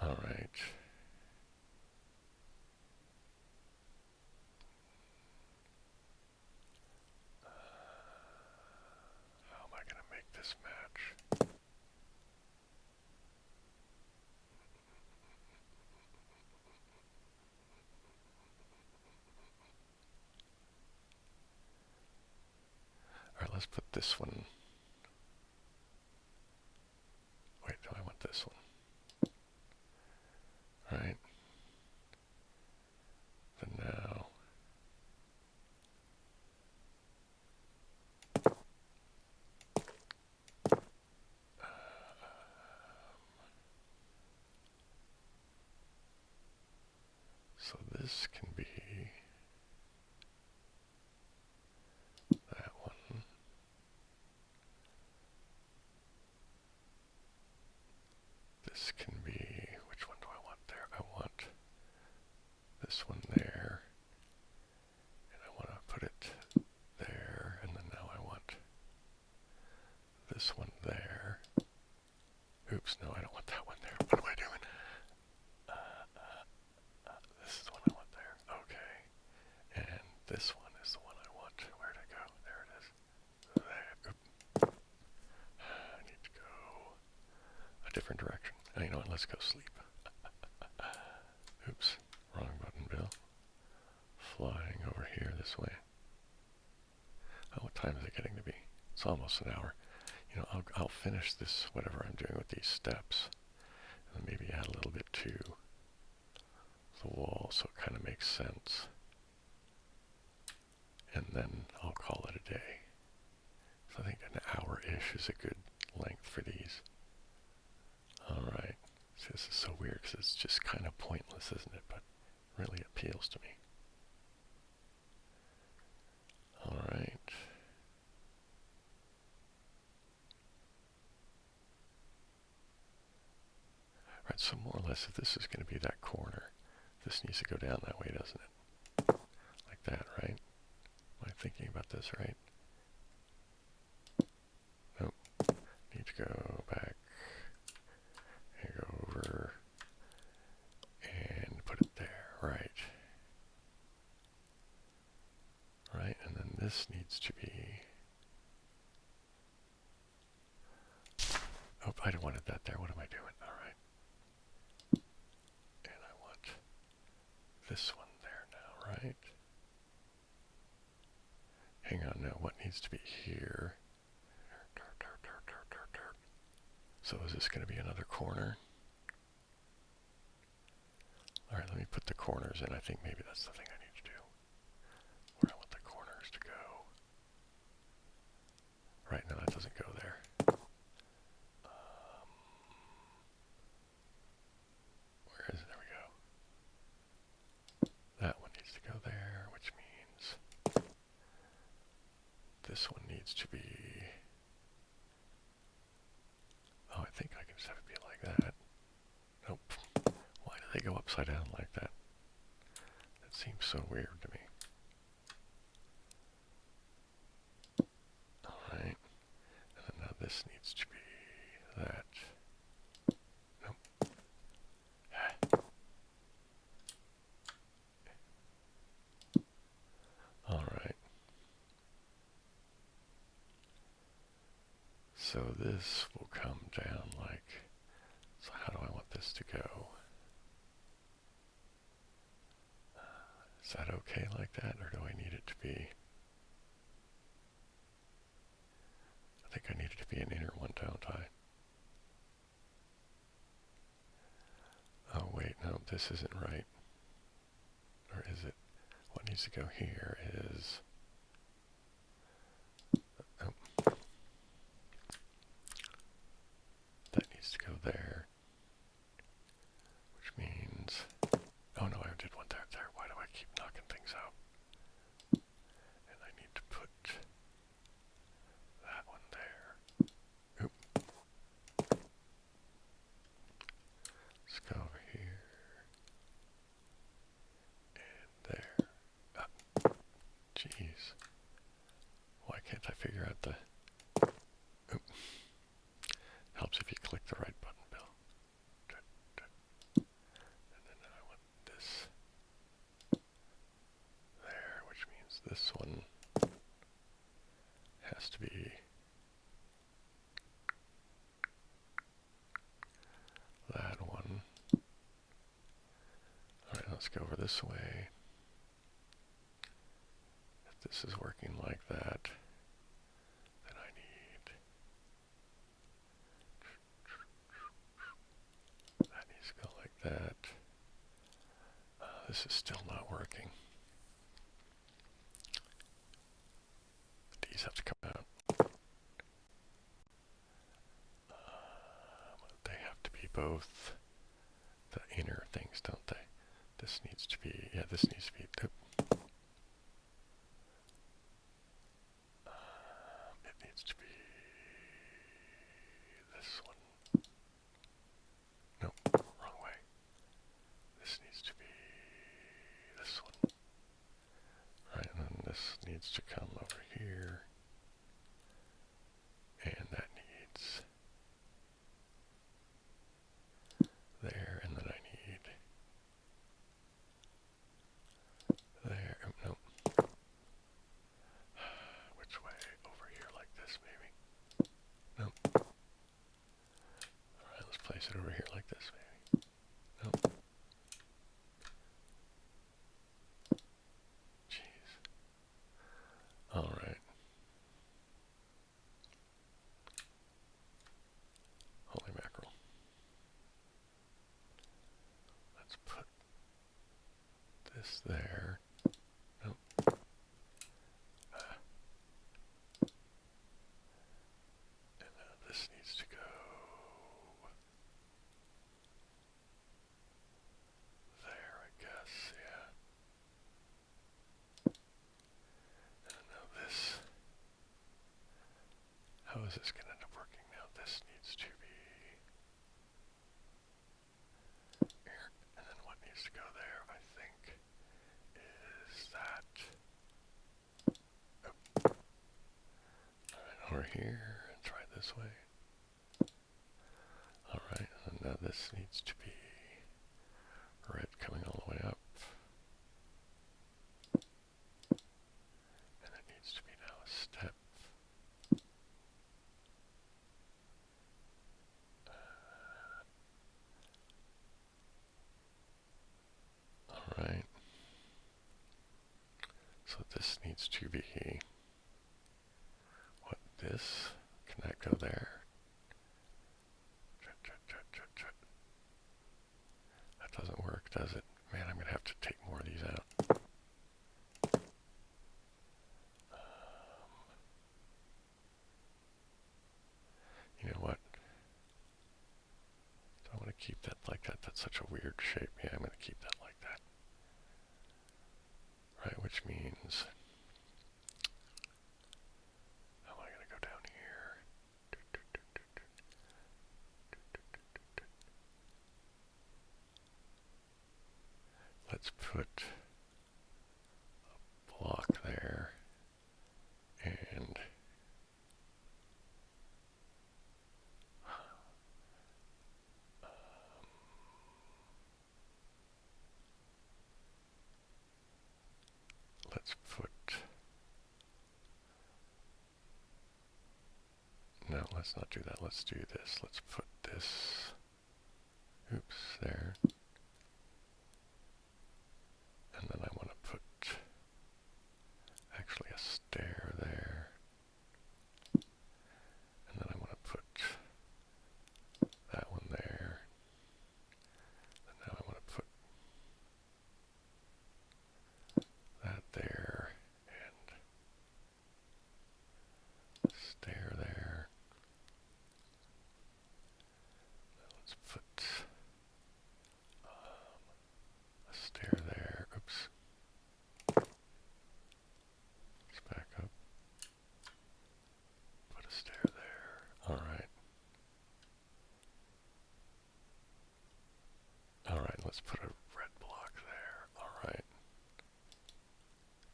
Alright. How am I going to make this match? Alright, let's put this one. Wait, do I want this one? Right. Then now. So this can be that one. This can be, which one do I want there? I want this one there. And I want to put it there. And then now I want this one there. Oops, no, I don't want that one there. What am I doing? This is the one I want there. Okay. And this one is the one I want. Where'd it go? There it is. There. Oop. I need to go a different direction. Oh, you know what? Let's go sleep. Oops. Wrong button, Bill. Flying over here this way. Oh, what time is it getting to be? It's almost an hour. You know, I'll finish this, whatever I'm doing with these steps, and maybe add a little bit to the wall so it kind of makes sense. And then I'll call it a day. So I think an hour-ish is a good length for these. Alright. See, this is so weird because it's just kind of pointless, isn't it? But really appeals to me. Alright. Right, so more or less if this is going to be that corner, this needs to go down that way, doesn't it? Like that, right? Am I thinking about this right? Nope. Need to go back and go over and put it there, right? Right, and then this needs to be... Oh, I don't wanted that there. What am I doing? All right. And I want this one there now, right? Hang on now, what needs to be here? So is this going to be another corner? Alright, let me put the corners in. I think maybe that's the thing I need to do. Where I want the corners to go. Right, no, that doesn't go there. Where is it? There we go. That one needs to go there, which means this one needs to be... Oh, I think I can just have it be like that. Nope. Why do they go upside down like that? That seems so weird to me. Alright. And then now this needs to be that. Nope. Alright. So this will come down like... So how do I want this to go? Is that okay like that, or do I need it to be... I think I need it to be an inner one, don't I? Oh wait, no, this isn't right. Or is it? What needs to go here is... Oh. That needs to go there. Which means... Oh no, I did want that there. Why do I keep knocking things out? And I need to put that one there. Let's go over here and there. Ah, jeez. Why can't I figure out the... Oop. Helps if you click the right button, Bill. And then I want this there, which means this one has to be that one. Alright, let's go over this way. If this is working like that, then I need... That needs to go like that. This is still not working. These have to come out. They have to be both the inner things, don't they? This needs to be, yeah, this needs to be, it needs to be this one. Nope, wrong way. This needs to be this one. Right, and then this needs to come over here. And that needs there, and then I need there. Nope. Which way? Over here like this, maybe? Nope. Alright, let's place it over here like this, maybe. Nope. Jeez. Alright. Holy mackerel. Let's put this there. Nope. And now this needs to go there, I guess, yeah. And now this. How is this going to end up working now? This needs to be here. And then what needs to go there, I think, is that. Oh. Alright, over here, and try this way. Alright, and now this needs to be red coming all the way up. And it needs to be now a step. Alright. So this needs to be, what, this? Can that go there? That doesn't work, does it? Man, I'm going to have to take more of these out. You know what? Do I want to keep that like that? That's such a weird shape. Yeah, I'm going to keep that like that. Right, which means... How am I going to go down here? Let's put a block there, and let's put, no, let's not do that. Let's do this. Let's put this, oops, there. And then I want to put actually a stair there. And then I want to put that one there. And now I want to put that there and stair there. Now let's put let's put a red block there. Alright.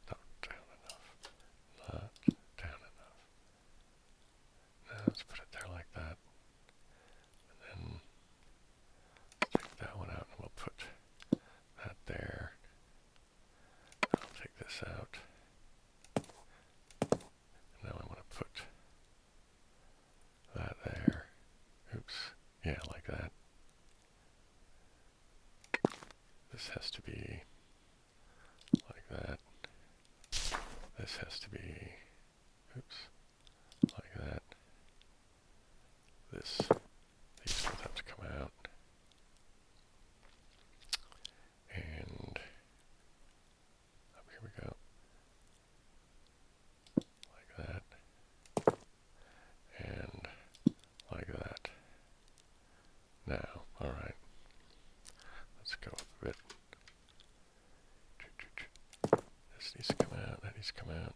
Not down enough. Not down enough. Now let's put it there like that. And then take that one out and we'll put that there. I'll take this out. And now I want to put that there. Oops. Yeah, like that. This has to be like that. This has to be, oops, like that. These both have to come out. And up here we go. Like that. And like that. Now, alright. Let's go up a bit. This needs to come out, that needs to come out.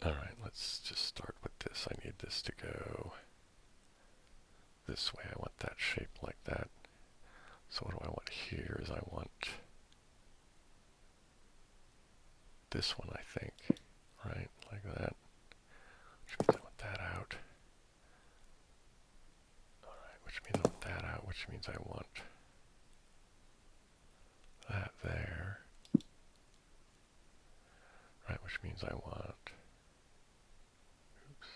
Alright, let's just start with this. I need this to go this way. I want that shape like that. So what do I want here is I want this one, I think. Right, like that. Which means I want that out. Alright, which means I want that out, which means I want that there. Right, which means I want, oops,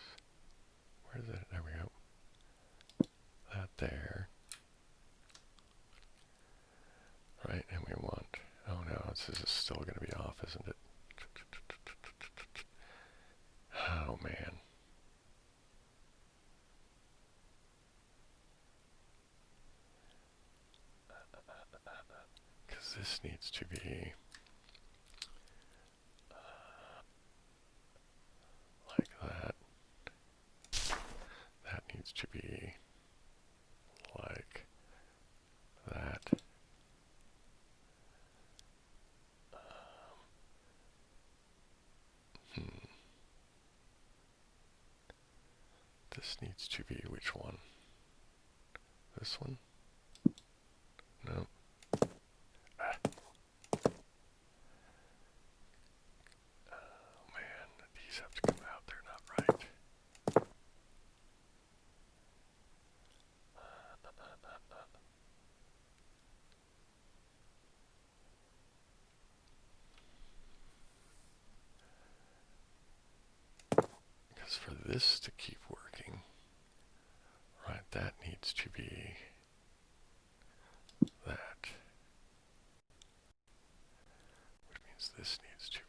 where is it? There we go. That there. Right, and we want, oh no, this is still going to be off, isn't it? Oh man. Because this needs to be like that. That needs to be like that. This needs to be which one? This one? No. Ah. Oh man, these have to come out. They're not right. Because for this to keep working, right, that needs to be that. Which means this needs to be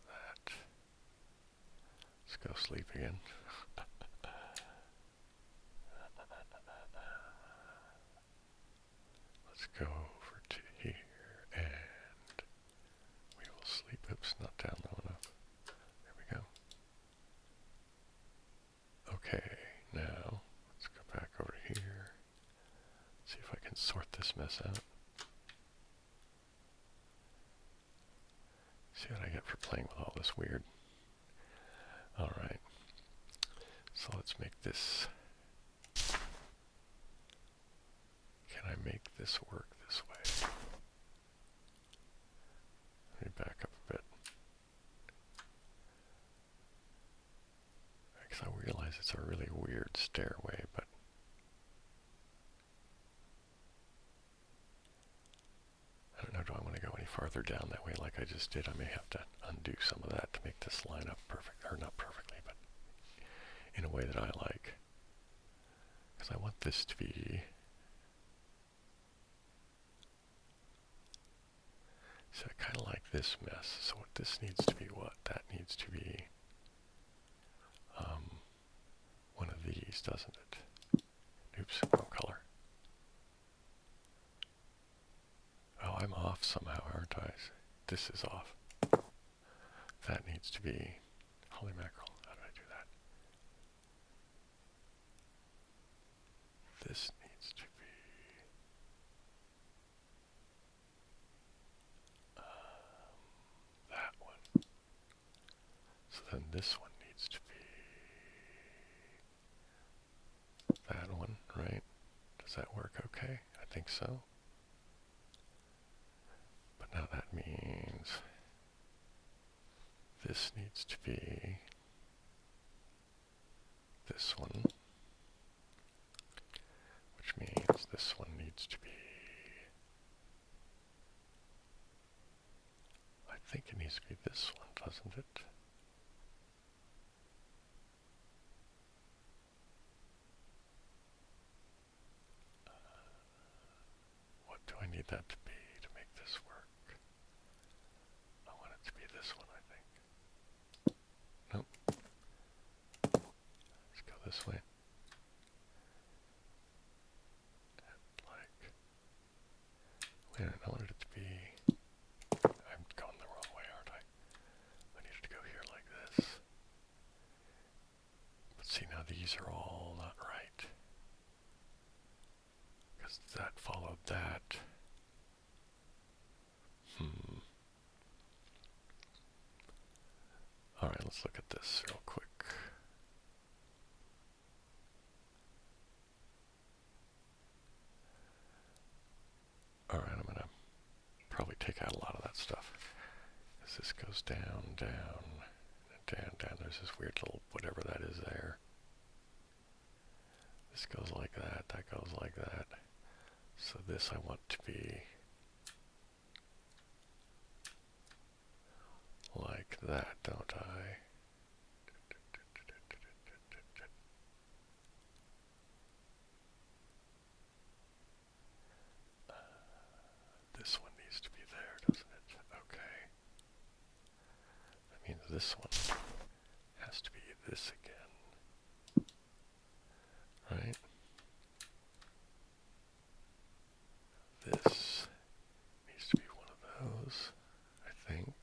that. Let's go sleep again. Let's go over to here and we will sleep. Oops, not down low enough. There we go. Okay, now let's go back over here. See if I can sort this mess out. See what I get for playing with all this weird. Alright, so let's make this. Can I make this work this way? Let me back up a bit. Because I realize it's a really weird stairway, but I don't know, do I want to go any farther down that way like I just did? I may have to undo some of that to make this line up perfect, or not perfectly, but in a way that I like. Because I want this to be, so I kind of like this mess. So what this needs to be, what? That needs to be one of these, doesn't it? Oops, wrong color. Oh, I'm off somehow, aren't I? This is off. That needs to be, holy mackerel, how did I do that? This needs to be, this one needs to be that one, right? Does that work okay? I think so. But now that means this needs to be this one, which means this one needs to be, I think it needs to be this one, doesn't it? What do I need that to be to make this work? I want it to be this one, I think. Nope. Let's go this way. Wait a minute, I wanted it to be, I'm going the wrong way, aren't I? I need it to go here like this. But see, now these are all not right. Because that followed that. Alright, let's look at this real quick. Alright, I'm going to probably take out a lot of that stuff. As this goes down, down, down, down. There's this weird little whatever that is there. This goes like that, that goes like that. So this I want to be like that, don't I? This one needs to be there, doesn't it? Okay. That means this one has to be this again. Right? This needs to be one of those, I think.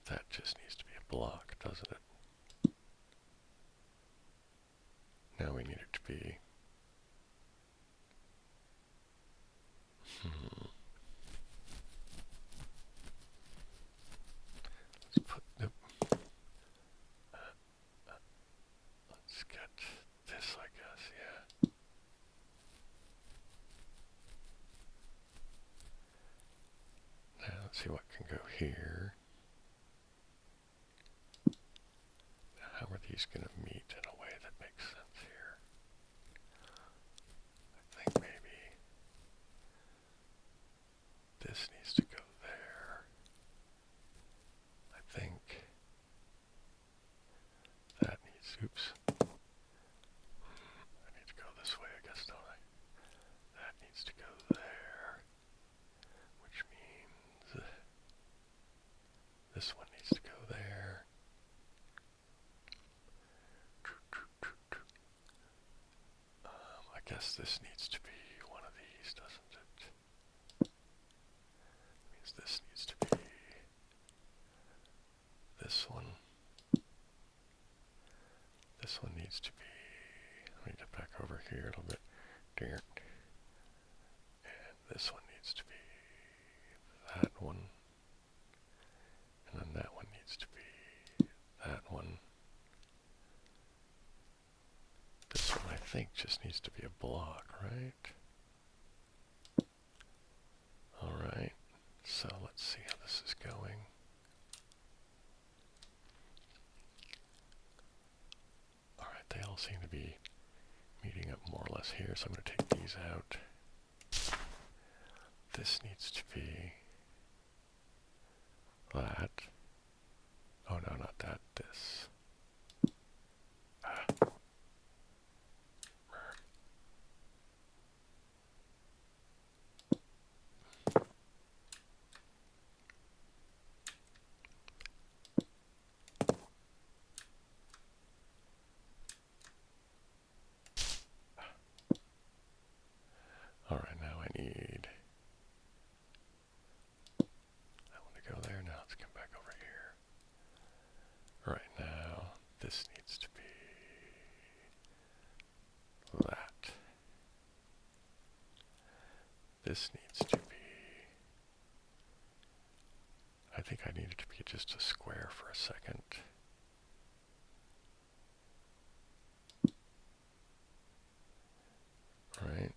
That just needs to be a block, doesn't it? Now we need it to be let's put let's get this, I guess, yeah. Now let's see what can go here. Now how are these going to meet in a way that makes sense here? I think maybe this needs to go there. I think that needs, oops. I need to go this way, I guess, don't I? That needs to go there, which means this one needs to go there. I guess this needs to be one of these, doesn't it? Means this needs to be this one. This one needs to be, let me get back over here a little bit. And this one needs to be that one. And then that one needs to be that one. This one, I think, just needs to be a block, right? Alright, so let's see how this is going. Alright, they all seem to be meeting up more or less here, so I'm going to take these out. This needs to be that. Oh no, not that, this. Alright, now I need that one to go there. Now let's come back over here. Right now, this needs to be that. This needs to be I think I need it to be just a square for a second. Right?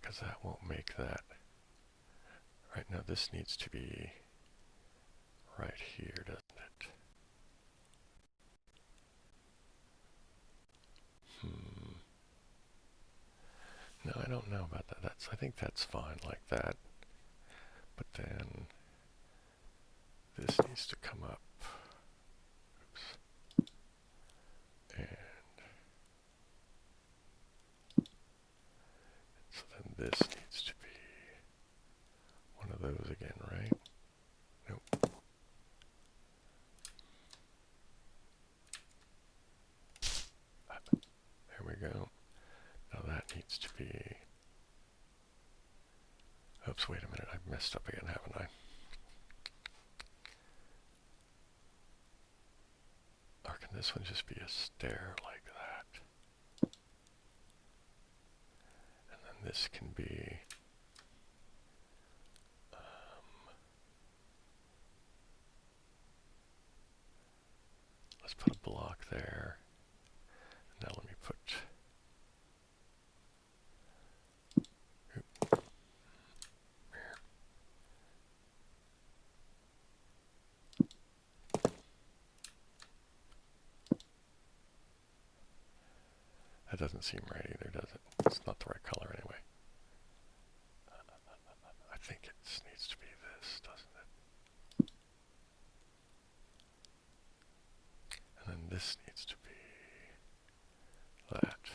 Because that won't make that. Right now this needs to be right here, doesn't it? No, I don't know about that. I think that's fine like that. But then this needs to come up. Oops. And so then this needs to be one of those again, right? Nope. There we go. Now that needs to be... Oops, wait a minute. I've messed up again, haven't I? Or can this one just be a stair like that? And then this can be... let's put a block there. Now let me put... That doesn't seem right either, does it? It's not the right color anyway. I think it needs to be this, doesn't it? And then this needs to be that.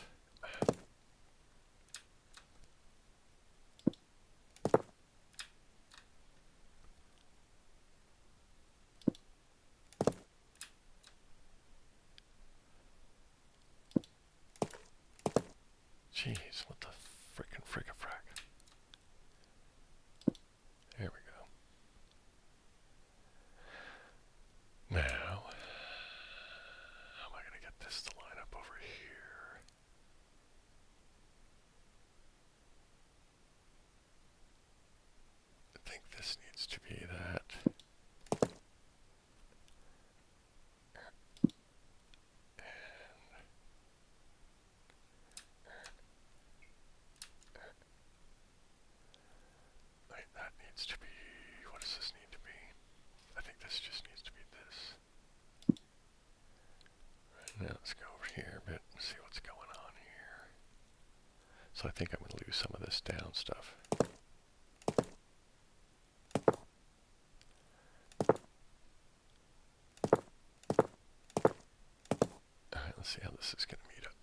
Jeez, what the frickin' frick-a-frack. There we go. Now, how am I going to get this to line up over here? I think this needs to be that. That needs to be, what does this need to be? I think this just needs to be this. Right, now let's go over here a bit and see what's going on here. So I think I'm going to lose some of this down stuff. Alright, let's see how this is going to meet up.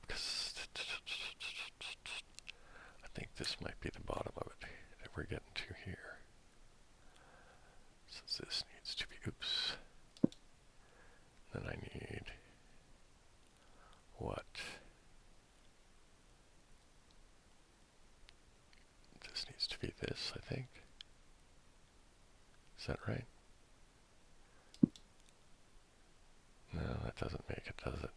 I think this might be the bottom of it that we're getting to here. So this needs to be, oops. Then I need what? This needs to be this, I think. Is that right? No, that doesn't make it, does it?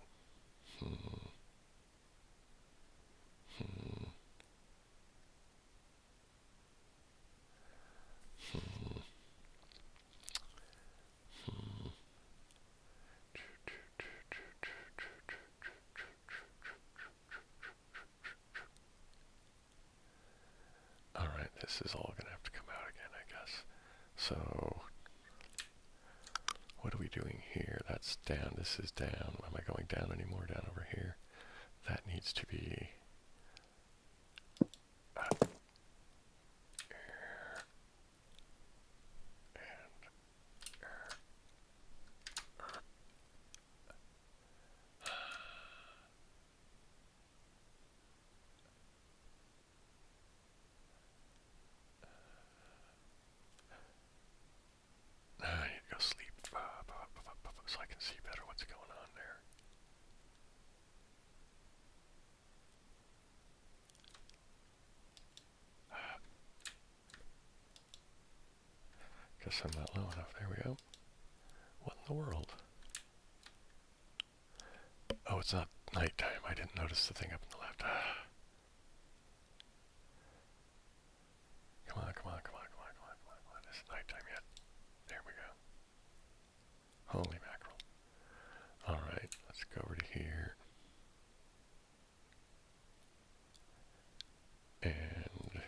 Alright, this is all going to have to come out again, I guess. So, what are we doing here? That's down, this is down. Am I going down anymore down over here? That needs to be... I need to go sleep so I can see better what's going on there. Guess I'm not low enough. There we go. What in the world? Oh, it's not. nighttime. I didn't notice the thing up on the left. Come on, come on, come on, come on, come on, come on, come on. Is it nighttime yet? There we go. Holy mackerel. Alright, let's go over to here. And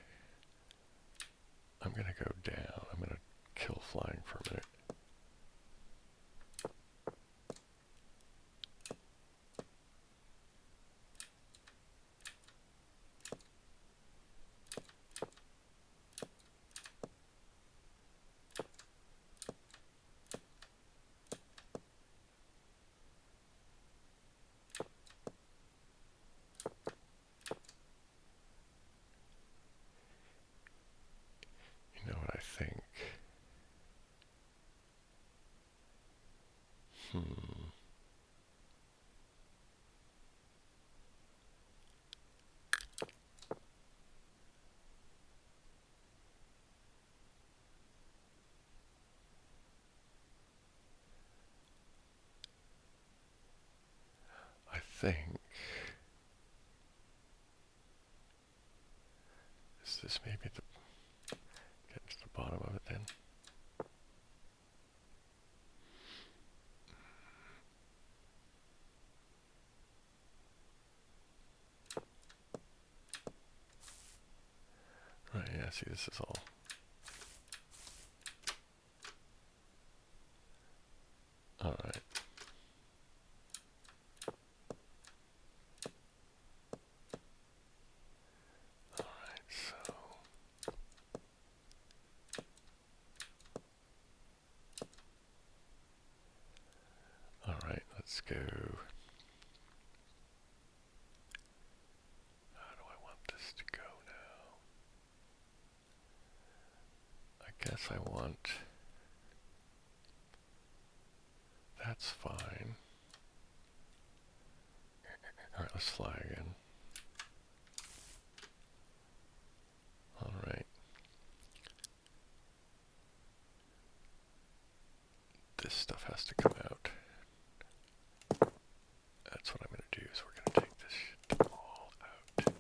I'm going to go down. I'm going to kill flying for a minute. You know what I think? I think is this maybe the get to the bottom of it then? Right, yeah, see this is all alright. Alright, so alright, let's go. How do I want this to go now? I guess I want that's fine. Alright, let's fly again. Alright. This stuff has to come out. That's what I'm going to do, is we're going to take this shit all out.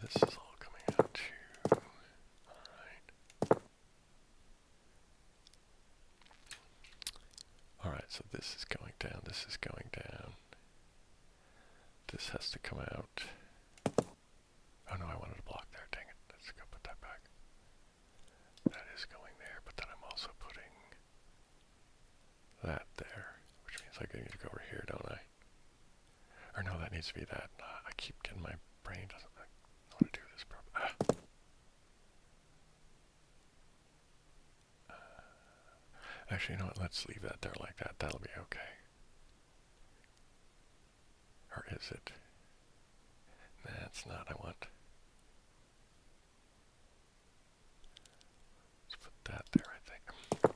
This is all coming out too. Alright. Alright, so this is going down, this is going down. This has to come out. Oh no, I wanted to block there, dang it. Let's go put that back. That is going there, but then I'm also putting that there, which means I need to go over here, don't I? Or no, that needs to be that. I keep getting my brain doesn't want to do this properly. Actually, you know what? Let's leave that there like that. That'll be okay. Or is it? Nah, it's not. I want. Let's put that there, I think.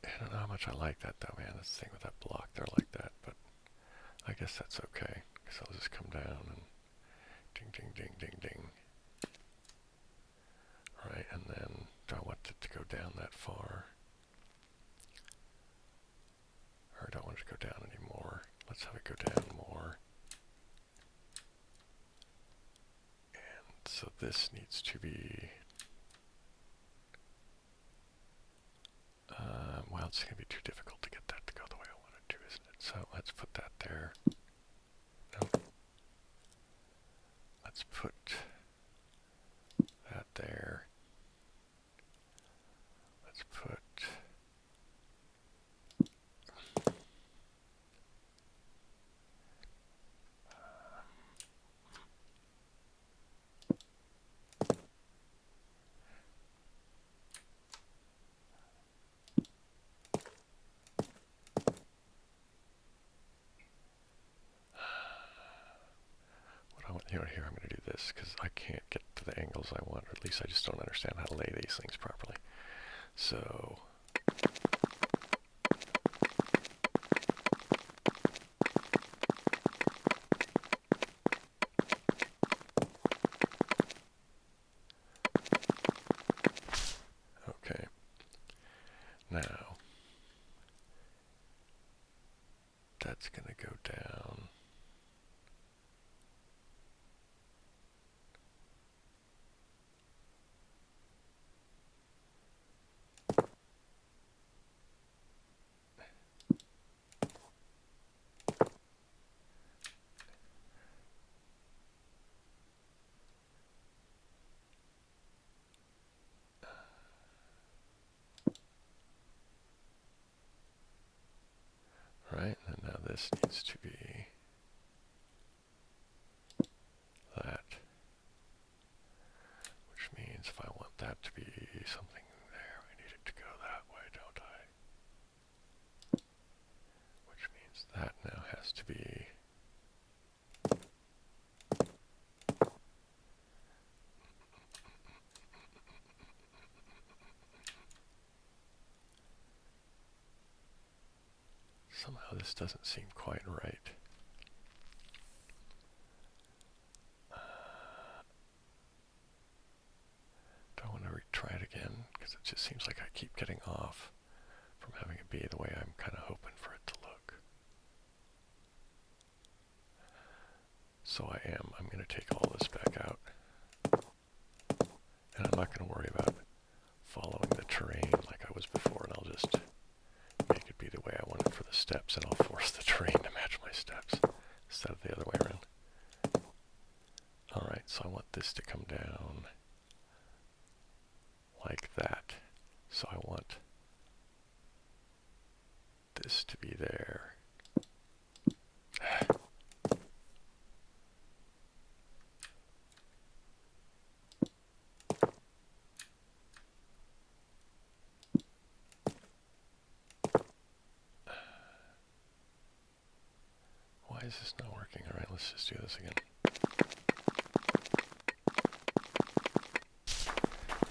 I don't know how much I like that though, man. This thing with that block there like that, but I guess that's okay, because I'll just come down and ding, ding, ding, ding, ding. Right, and then do I want it to go down that far? Or I don't want it to go down anymore. Let's have it go down more. And so this needs to be... well, it's going to be too difficult to get that to go the way I want it to, isn't it? So let's put that there. No. Let's put that there. Let's put this because I can't get to the angles I want, or at least I just don't understand how to lay these things properly. So okay, now that's going to go down. Right, and now this needs to be that, which means if I want that to be something there, I need it to go that way, don't I? Which means that now has to be somehow this doesn't seem quite right. Do I want to retry it again? Because it just seems like I keep getting off from having it be the way I'm kind of hoping for it to look. So I'm going to take all this back out. And I'm not going to worry about following the terrain like I was before, and I'll just make it be the way I want it for the steps, and I'll force the terrain to match my steps instead of the other way around. Alright, so I want this to come down like that. So I want this to be there. Why is this not working? Alright, let's just do this again.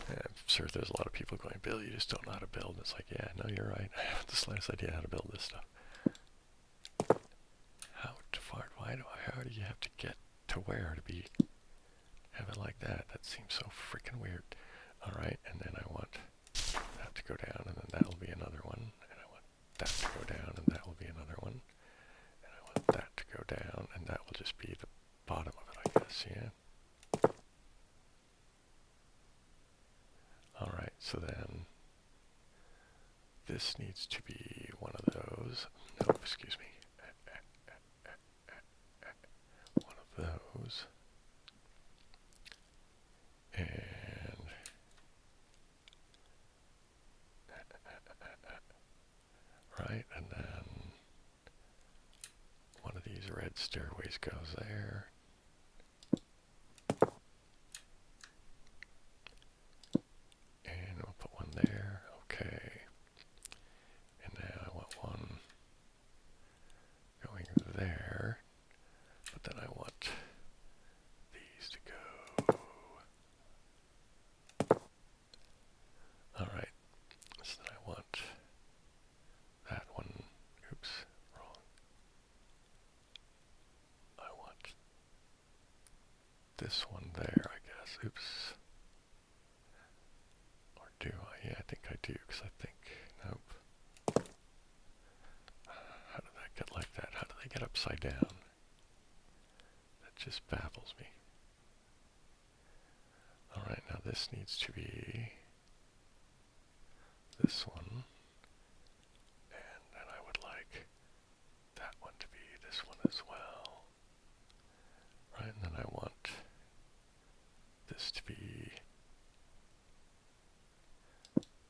I'm sure there's a lot of people going, Bill, you just don't know how to build. And it's like, yeah, no, you're right. I haven't the slightest idea how to build this stuff. How do you have to get to where to have it like that? That seems so freaking weird. Alright, and then I want that to go down, and then that will be another one. And I want that to go down, and that will be another one. And I want that to go down, and that will just be the bottom of it, I guess, yeah? Alright, so then this needs to be one of those. No, excuse me. One of those. And right, and then one of these red stairways goes there. And we'll put one there. Okay. And now I want one going there. But then I want these to go. Alright. So then I want that one. Oops, wrong. I want this one there, I guess. Oops. Or do I? Yeah, I think I do, because I think, nope. How did that get like that? How do they get upside down? That just baffles me. Alright, now this needs to be this one. And then I would like that one to be this one as well. Right, and then I want this to be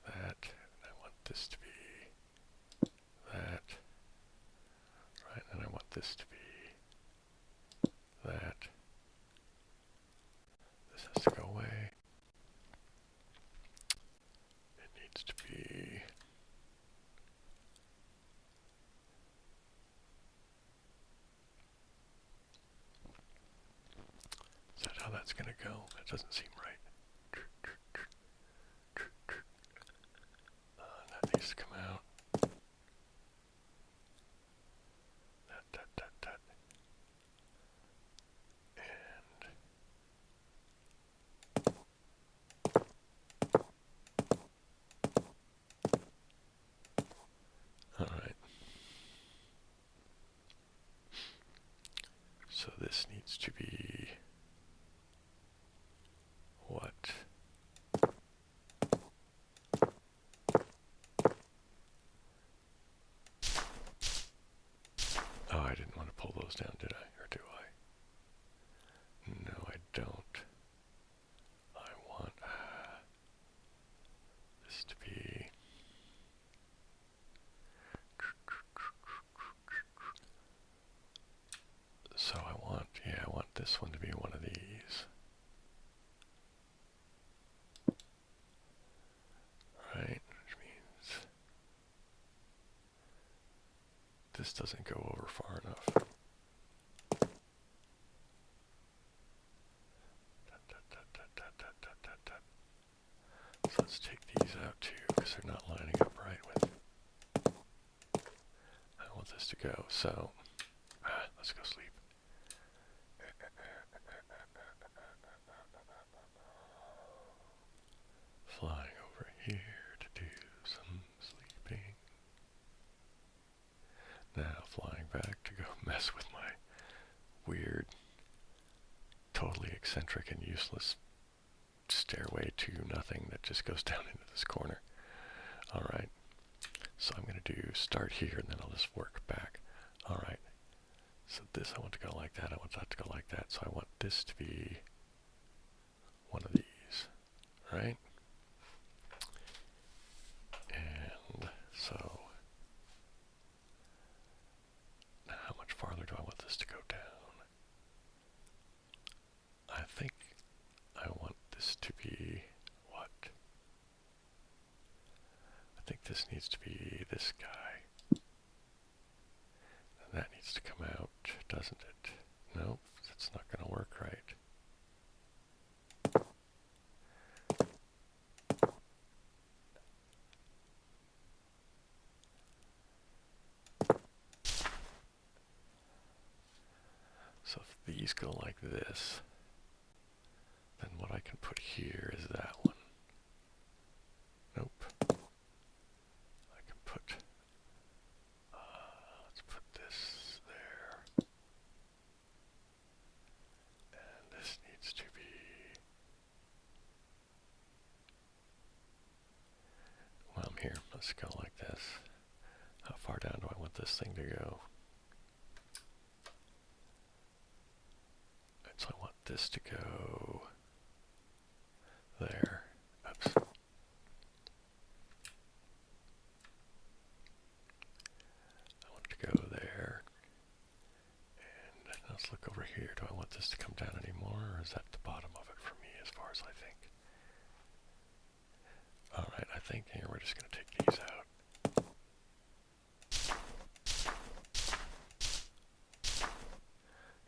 that, and I want this to be that. Right, and I want this to be that. This has to go away. It needs to be gonna go? That doesn't seem right. That needs to come out. That. And alright. So this needs to be what? Oh, I didn't want to pull those down, did I? Or do I? No, I don't. I want this to be... So I want this one to be one of these. Right? Which means this doesn't go over far enough. So let's take these out too, because they're not lining up right with I want this to go. So let's go sleep. Flying over here to do some sleeping. Now flying back to go mess with my weird, totally eccentric and useless stairway to nothing that just goes down into this corner. Alright, so I'm going to do start here and then I'll just work back. Alright, so this I want to go like that, I want that to go like that, so I want this to be one of these, right? And so, now how much farther do I want this to go down? I think I want this to be what? I think this needs to be this guy. And that needs to come out, doesn't it? Nope, that's not going to work right. So if these go like this, then what I can put here is that one. Nope. I can put, let's put this there. And this needs to be, well, I'm here. Let's go like this. How far down do I want this thing to go? So I want this to go there. Oops. I want it to go there. And let's look over here. Do I want this to come down anymore, or is that the bottom of it for me as far as I think? Alright, I think here we're just going to take these out.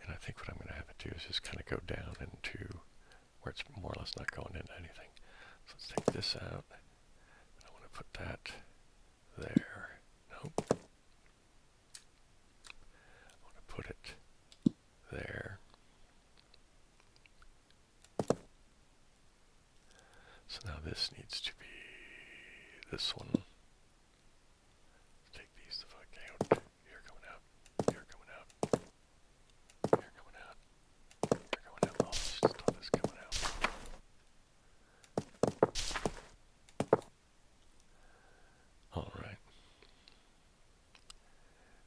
And I think what I'm going to have it do is just kind of go down into where it's more or less not going into anything. So let's take this out. I want to put that there. Nope. I want to put it there. So now this needs to be this one. Let's take these the fuck out. You're coming out. You're coming out. You're coming out. You're coming out. All this stuff is coming out. Alright.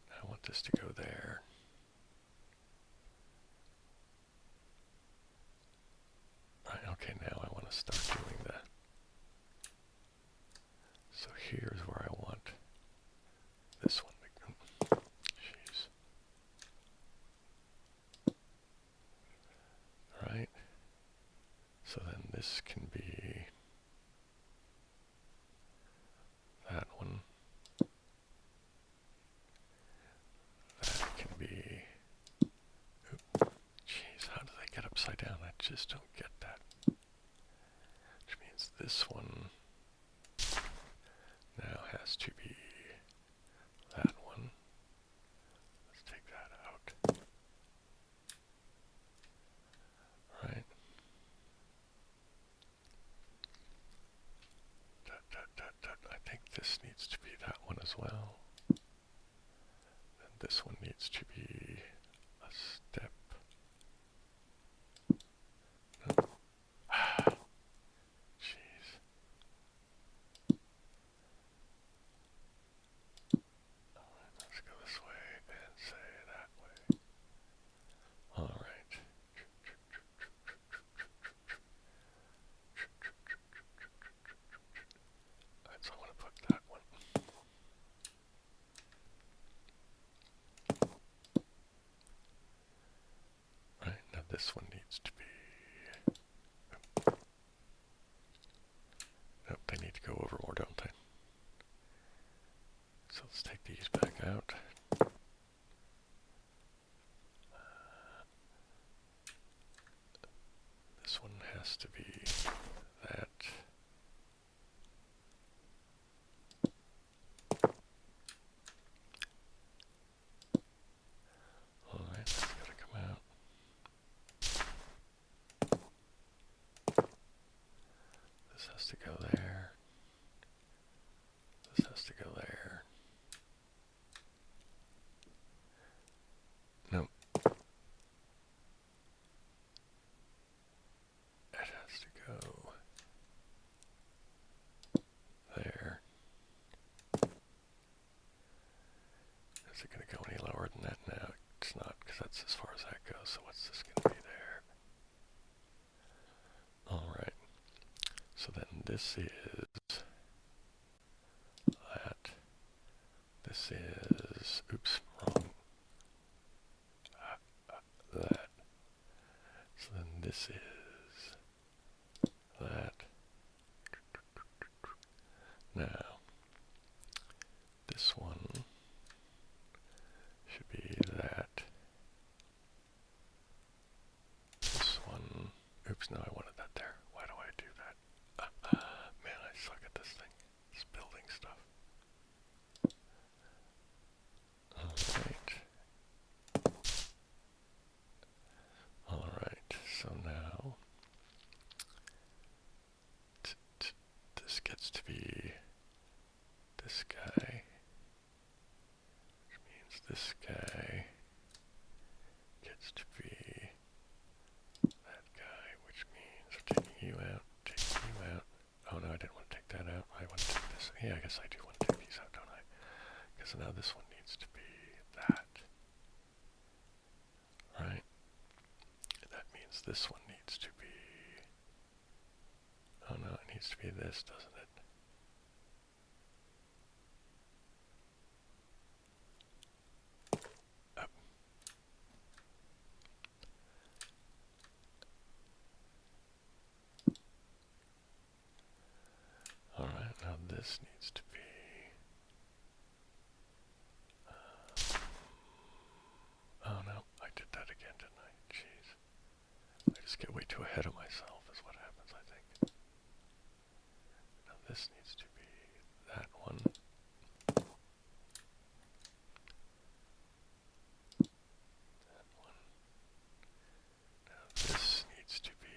Now I want this to go there. Right, okay, now I want to start doing that. So here just don't get that. Which means this one now has to be that one. Let's take that out. Right. I think this needs to be that one as well. And this one needs to be a step. No. Jeez. Alright, let's go this way and say that way. Alright. Alright, so I want to put that one. Right, now this one needs to be... Nope, they need to go over more, don't they? So let's take these back out. This one has to be that. Alright, that's gotta come out. This has to go there. This has to go there. Nope. It has to go there. Is it going to go any lower than that? No, it's not, because that's as far as that goes. So what's this going to be there? Alright. So then this is that. This is, oops, wrong. That. So then this is that. Now, this one should be that. This one, oops, no, I wanted that there. Why do I do that? Man, I suck at this thing. This building stuff. Alright, so now this gets to be this guy, which means this guy gets to be that guy, which means I'm taking you out, taking you out. Oh no, I didn't want to take that out. I want to take this. Yeah, I guess I do want to take these out, don't I? Because now this one needs to be that. Right? That means this one needs to be... Oh no, it needs to be this, doesn't it? Up. Alright, now this needs to be... oh no, I did that again, didn't I? Jeez. I just get way too ahead of myself is what happens, I think. Now this needs to be that one. That one. Now this needs to be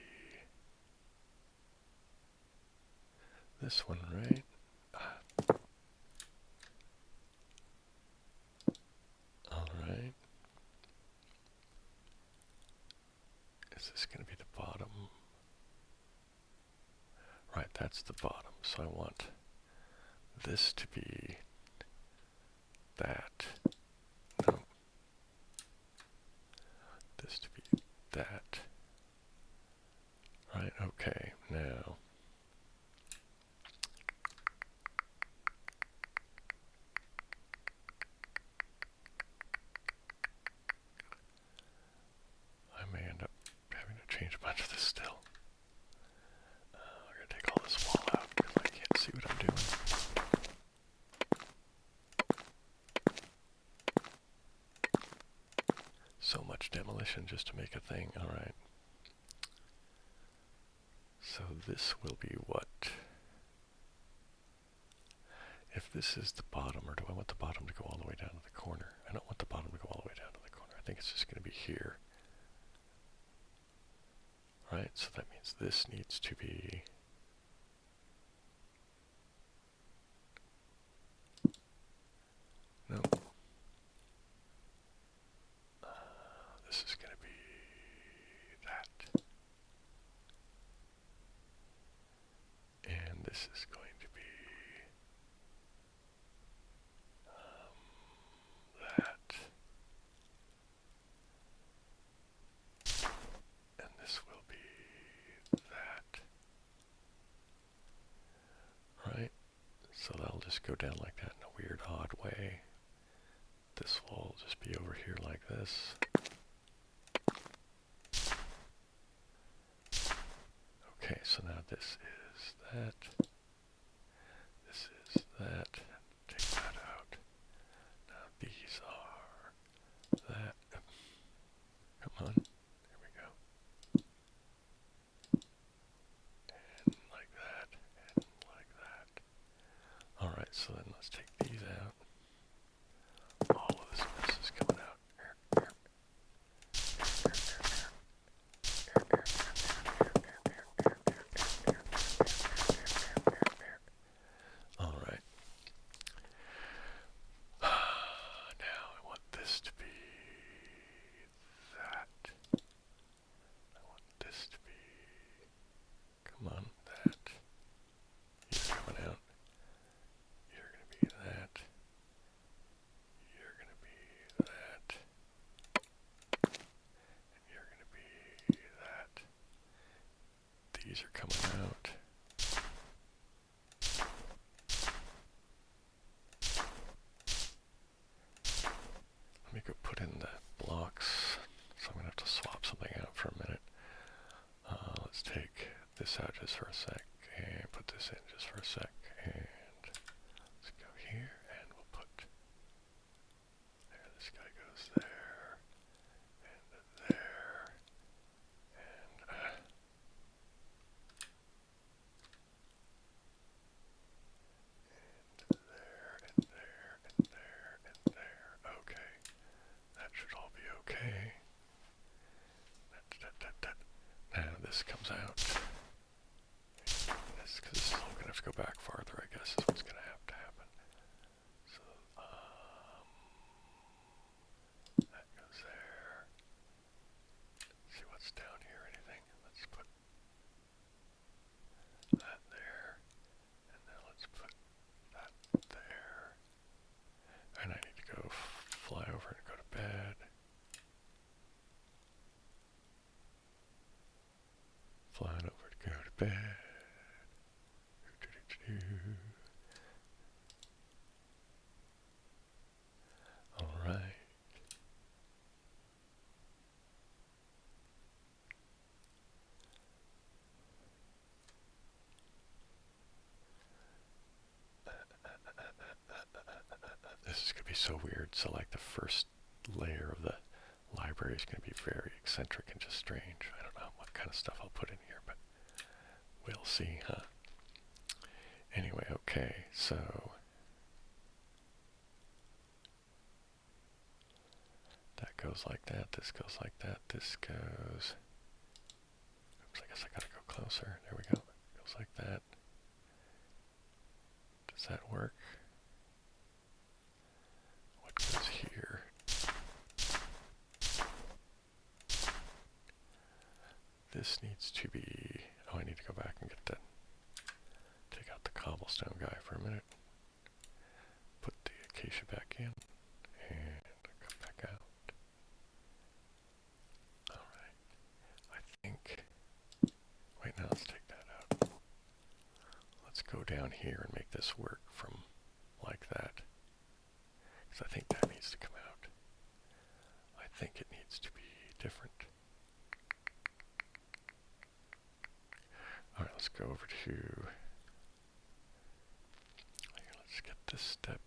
this one, right? Alright. Is this going to be the bottom? Right, that's the bottom. So I want this to be that. No. This to be that. Right, okay, now. I may end up having to change a bunch of this still. We're going to take all this wall out because I can't see what I'm doing. So much demolition just to make a thing, alright. this will be what? If this is the bottom, or do I want the bottom to go all the way down to the corner? I don't want the bottom to go all the way down to the corner. I think it's just going to be here. Right, so that means this needs to be... No. This is going to be that. And this is going to be that. And this will be that. Right? So that'll just go down like that in a weird, odd way. This will just be over here like this. Okay, so now this is that. This is that. Take that out. Now these are that. Come on. There we go. And like that. And like that. Alright, so then let's take these out. All of this mess is coming out. Alright. Now I want this to be that. I want this to be, come on, that. You're coming out. You're going to be that. You're going to be that. And you're going to be that. These are coming out. Let me go put in the blocks. So I'm going to have to swap something out for a minute. Let's take this out just for a sec and put this in just for a sec. And let's go here and we'll put, there, this guy goes there, and there, and there, and there, and there, and there. Okay. That should all be okay. Now this comes out. This, because this is all going to have to go back farther, I guess, is what's going to happen. So, that goes there. Let's see what's down here, anything. Let's put that there. And then let's put that there. And I need to go fly over and go to bed. Flying over to go to bed. Alright. This is going to be so weird. So like the first layer of the library is going to be very eccentric and just strange. I don't know what kind of stuff I'll put in here, but we'll see, huh? Anyway, okay, so that goes like that, this goes like that, this goes, oops, I guess I gotta go closer, there we go, goes like that. Does that work? What goes here? This needs to be, oh, I need to go back and get that, take out the cobblestone guy for a minute, put the acacia back in, and come back out. Alright, I think, wait, now let's take that out. Let's go down here and make this work from like that, because I think that needs to come out. I think it needs to be different. Alright, let's go over to, here, let's get this step.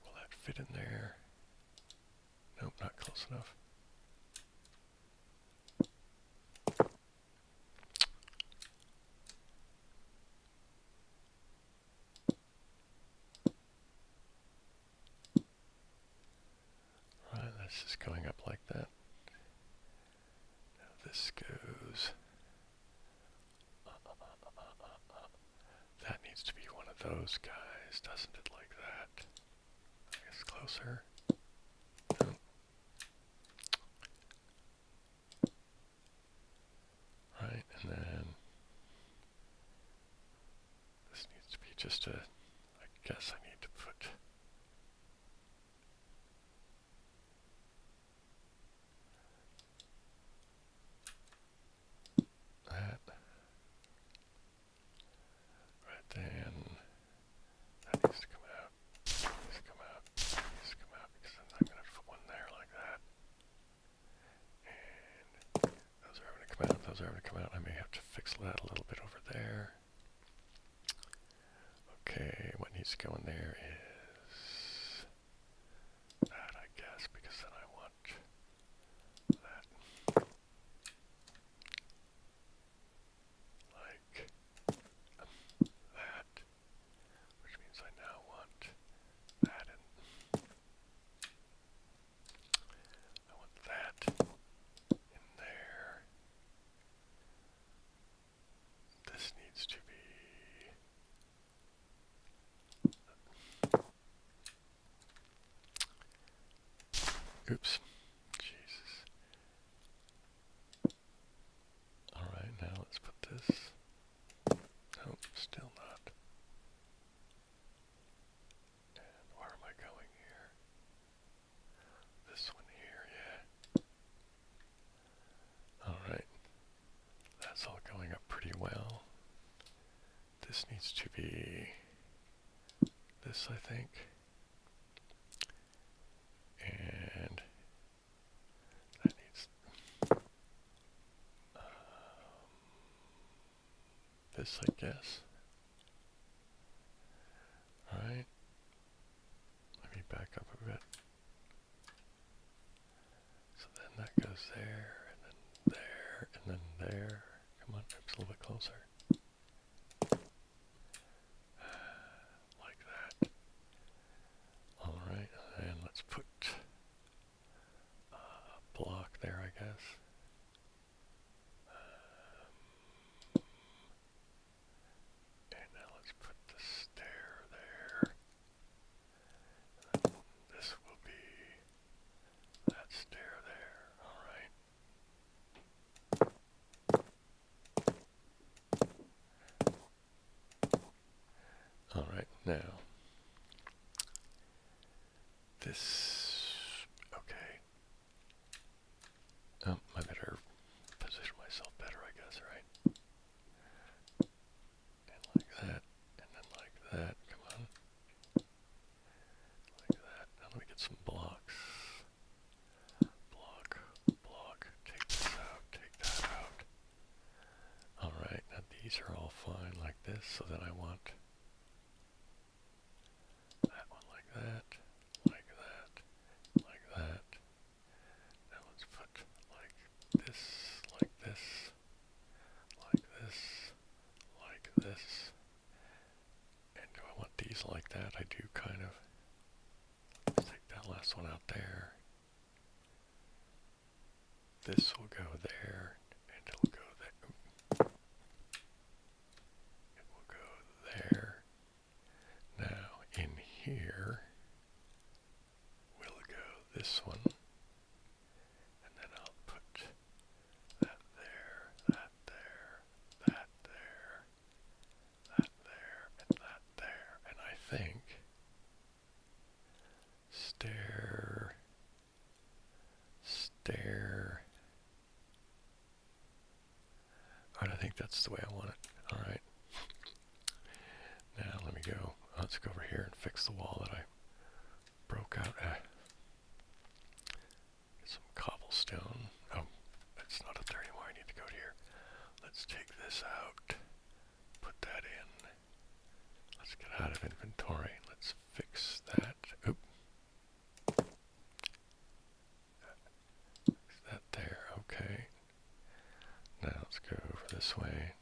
Will that fit in there? Nope, not close enough. this is going up like that. Now this goes. That needs to be one of those guys, doesn't it? Like that. I guess closer. No. Right, and then this needs to be just a. I guess I need to put. That. Right then. That needs to come out. Needs to come out. Needs to come out because then I'm going to put one there like that. And those are going to come out. Those are going to come out. I may have to fix that a little bit over there. Okay, what needs to go in there is that, I guess, because then I want that. Like that, which means I now want that in. I want that in there. This needs to be. Oops. Jesus. Alright, now let's put this. Nope, still not. And where am I going here? This one here, yeah. Alright. That's all going up pretty well. This needs to be this, I think. And that needs this, I guess. Alright. Let me back up a bit. So then that goes there, and then there, and then there. Come on, oops, a little bit closer. Like that. Alright, and let's put a block there, I guess. And now let's put the stair there. And then this will be that stair there. Alright. Alright, now. This. Okay. Oh, I better position myself better, I guess, right? And like that, and then like that. Come on. Like that. Now let me get some blocks. Block, block. Take this out, take that out. Alright, now these are all fine like this, so then I want that one like that, like that, like that. Now let's put like this, like this, like this, like this. And do I want these like that? I do kind of. Let's take that last one out there. This will go there, and it'll go there. It will go there. Now, in here, we'll go this one. And then I'll put that there, that there, that there, that there, and that there. And I think stair, stair. Alright, I think that's the way I want it. Alright. Now let me go. Let's go over here and fix the wall that I broke out. Get some cobblestone. Oh, it's not up there anymore. I need to go here. Let's take this out. Put that in. Let's get out of inventory. Let's fix that. Oop. Fix that there. Okay. Now let's go over this way.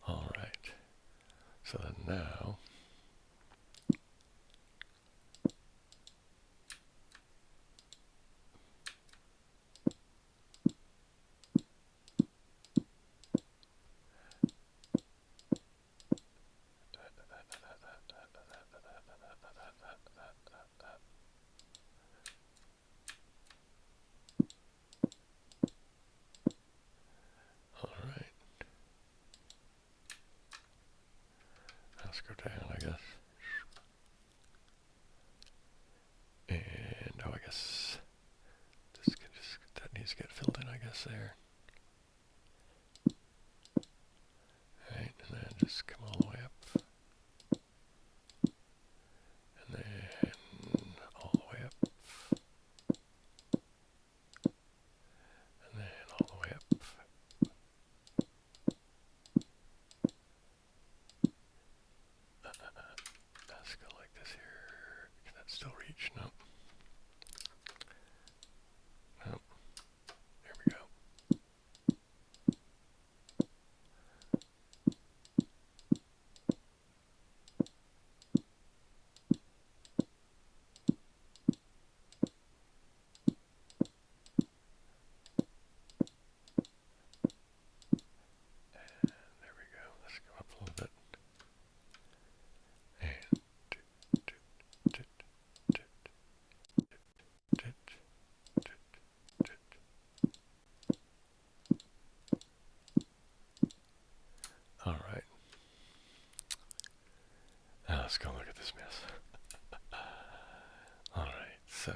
Alright. So then now let's go down, I guess. And, oh, I guess this can just, that needs to get filled in, I guess, there. Right, and then just come all the way up. And then all the way up. And then all the way up. Let's go like this here. Can that still reach? No. Nope. There we go. There we go. Let's go up a little bit. And all right. Now let's go look at this mess. All right, so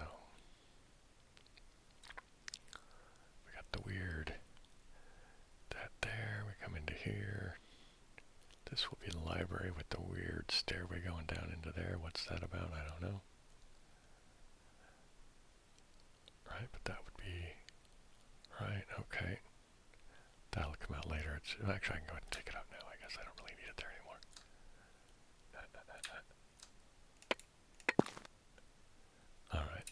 we got the weird that there. We come into here. This will be the library with the weird stairway going down into there. What's that about? I don't know. Right, but that would be right. Okay, that'll come out later. Actually, I can go ahead and take it out now. I guess I don't really need it there anymore. All right.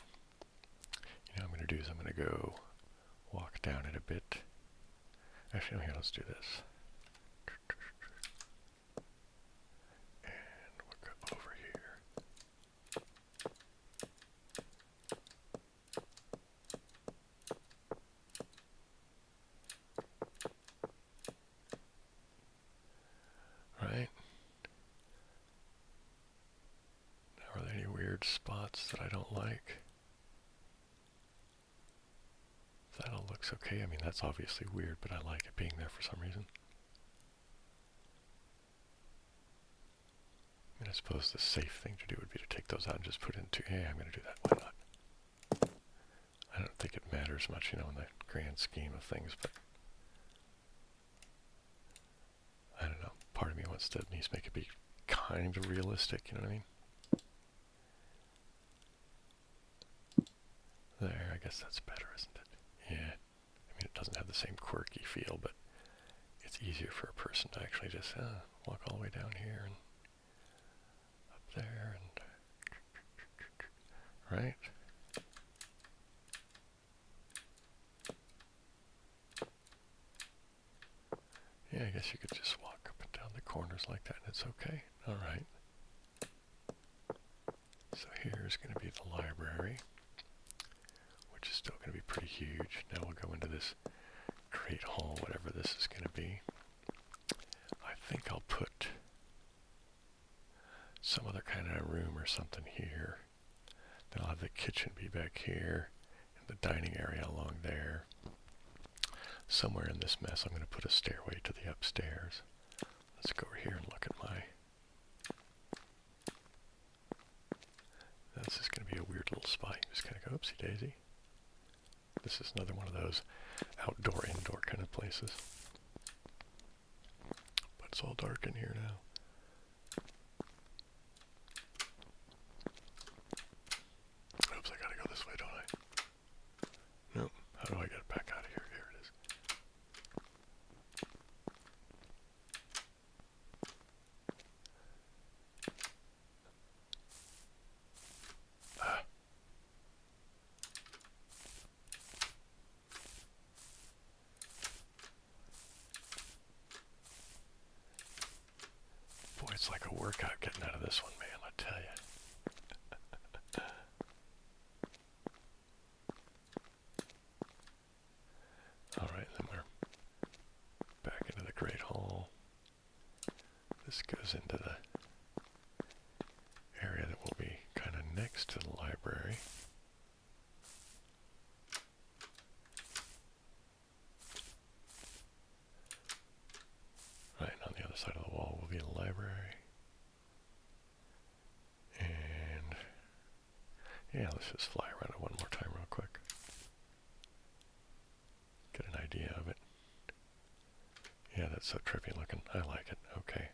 You know what I'm going to do is I'm going to go walk down it a bit. Actually, no, here, let's do this. And we'll go over here. Right. Now, are there any weird spots that I don't like? That all looks okay. I mean, that's obviously weird, but I like it being there for some reason. I mean, I suppose the safe thing to do would be to take those out and just put into, hey, I'm going to do that. Why not? I don't think it matters much, you know, in the grand scheme of things, but I don't know. Part of me wants to needs to make it be kind of realistic, you know what I mean? There, I guess that's better, isn't it? Yeah. I mean, it doesn't have the same quirky feel, but it's easier for a person to actually just walk all the way down here and up there and right. Yeah, I guess you could just walk up and down the corners like that and it's okay. All right. So here's going to be the library, which is still going to be pretty huge. Now we'll go into this great hall, whatever this is going to be. I think I'll put some other kind of room or something here. Then I'll have the kitchen be back here, and the dining area along there. Somewhere in this mess, I'm going to put a stairway to the upstairs. Let's go over here and look at my... This is going to be a weird little spot. You just kind of go, oopsie daisy. This is another one of those outdoor, indoor kind of places. But it's all dark in here now. Oops, I gotta go this way, don't I? Nope. How do I get back out of here? Here it is. Boy, it's like a workout getting out of this one, man, I tell you. Alright, then we're back into the Great Hall. This goes into the area that will be kind of next to the library. Right, and on the other side of the wall will be the library. Yeah, let's just fly around it one more time real quick. Get an idea of it. Yeah, that's so trippy looking. I like it. Okay.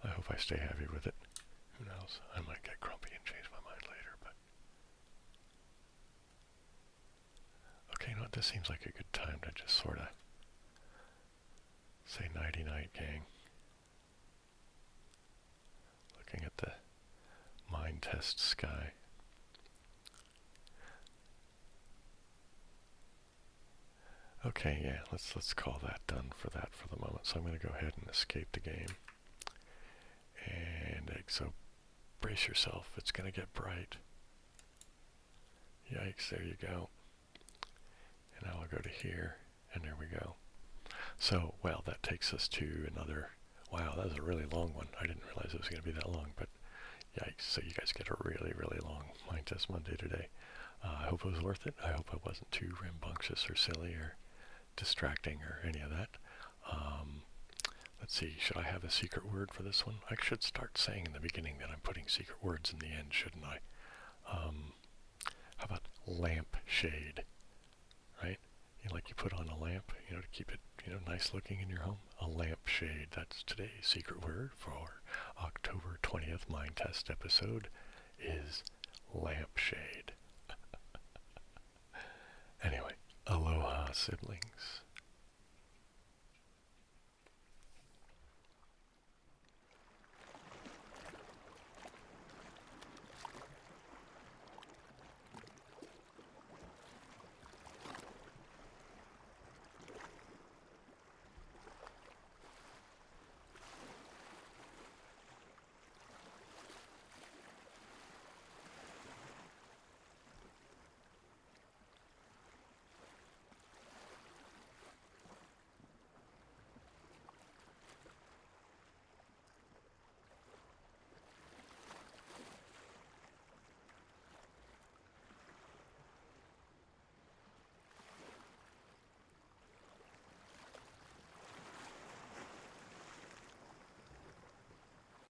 I hope I stay happy with it. Who knows? I might get grumpy and change my mind later, but... Okay, you know what? This seems like a good time to just sort of say nighty-night, gang. Looking at the MINETEST sky. Okay, yeah, let's call that done for the moment. So I'm going to go ahead and escape the game. And so brace yourself, it's going to get bright. Yikes, there you go. And now I'll go to here, and there we go. So, well, that takes us to another, wow, that was a really long one. I didn't realize it was going to be that long, but yikes. So you guys get a really, really long MINETEST Monday today. I hope it was worth it. I hope I wasn't too rambunctious or silly or distracting or any of that. Let's see, should I have a secret word for this one? I should start saying in the beginning that I'm putting secret words in the end, shouldn't I? How about lampshade, right? Like you put on a lamp, to keep it, nice looking in your home. A lampshade, that's today's secret word for October 20th MINETEST episode is lampshade. Anyway, aloha siblings.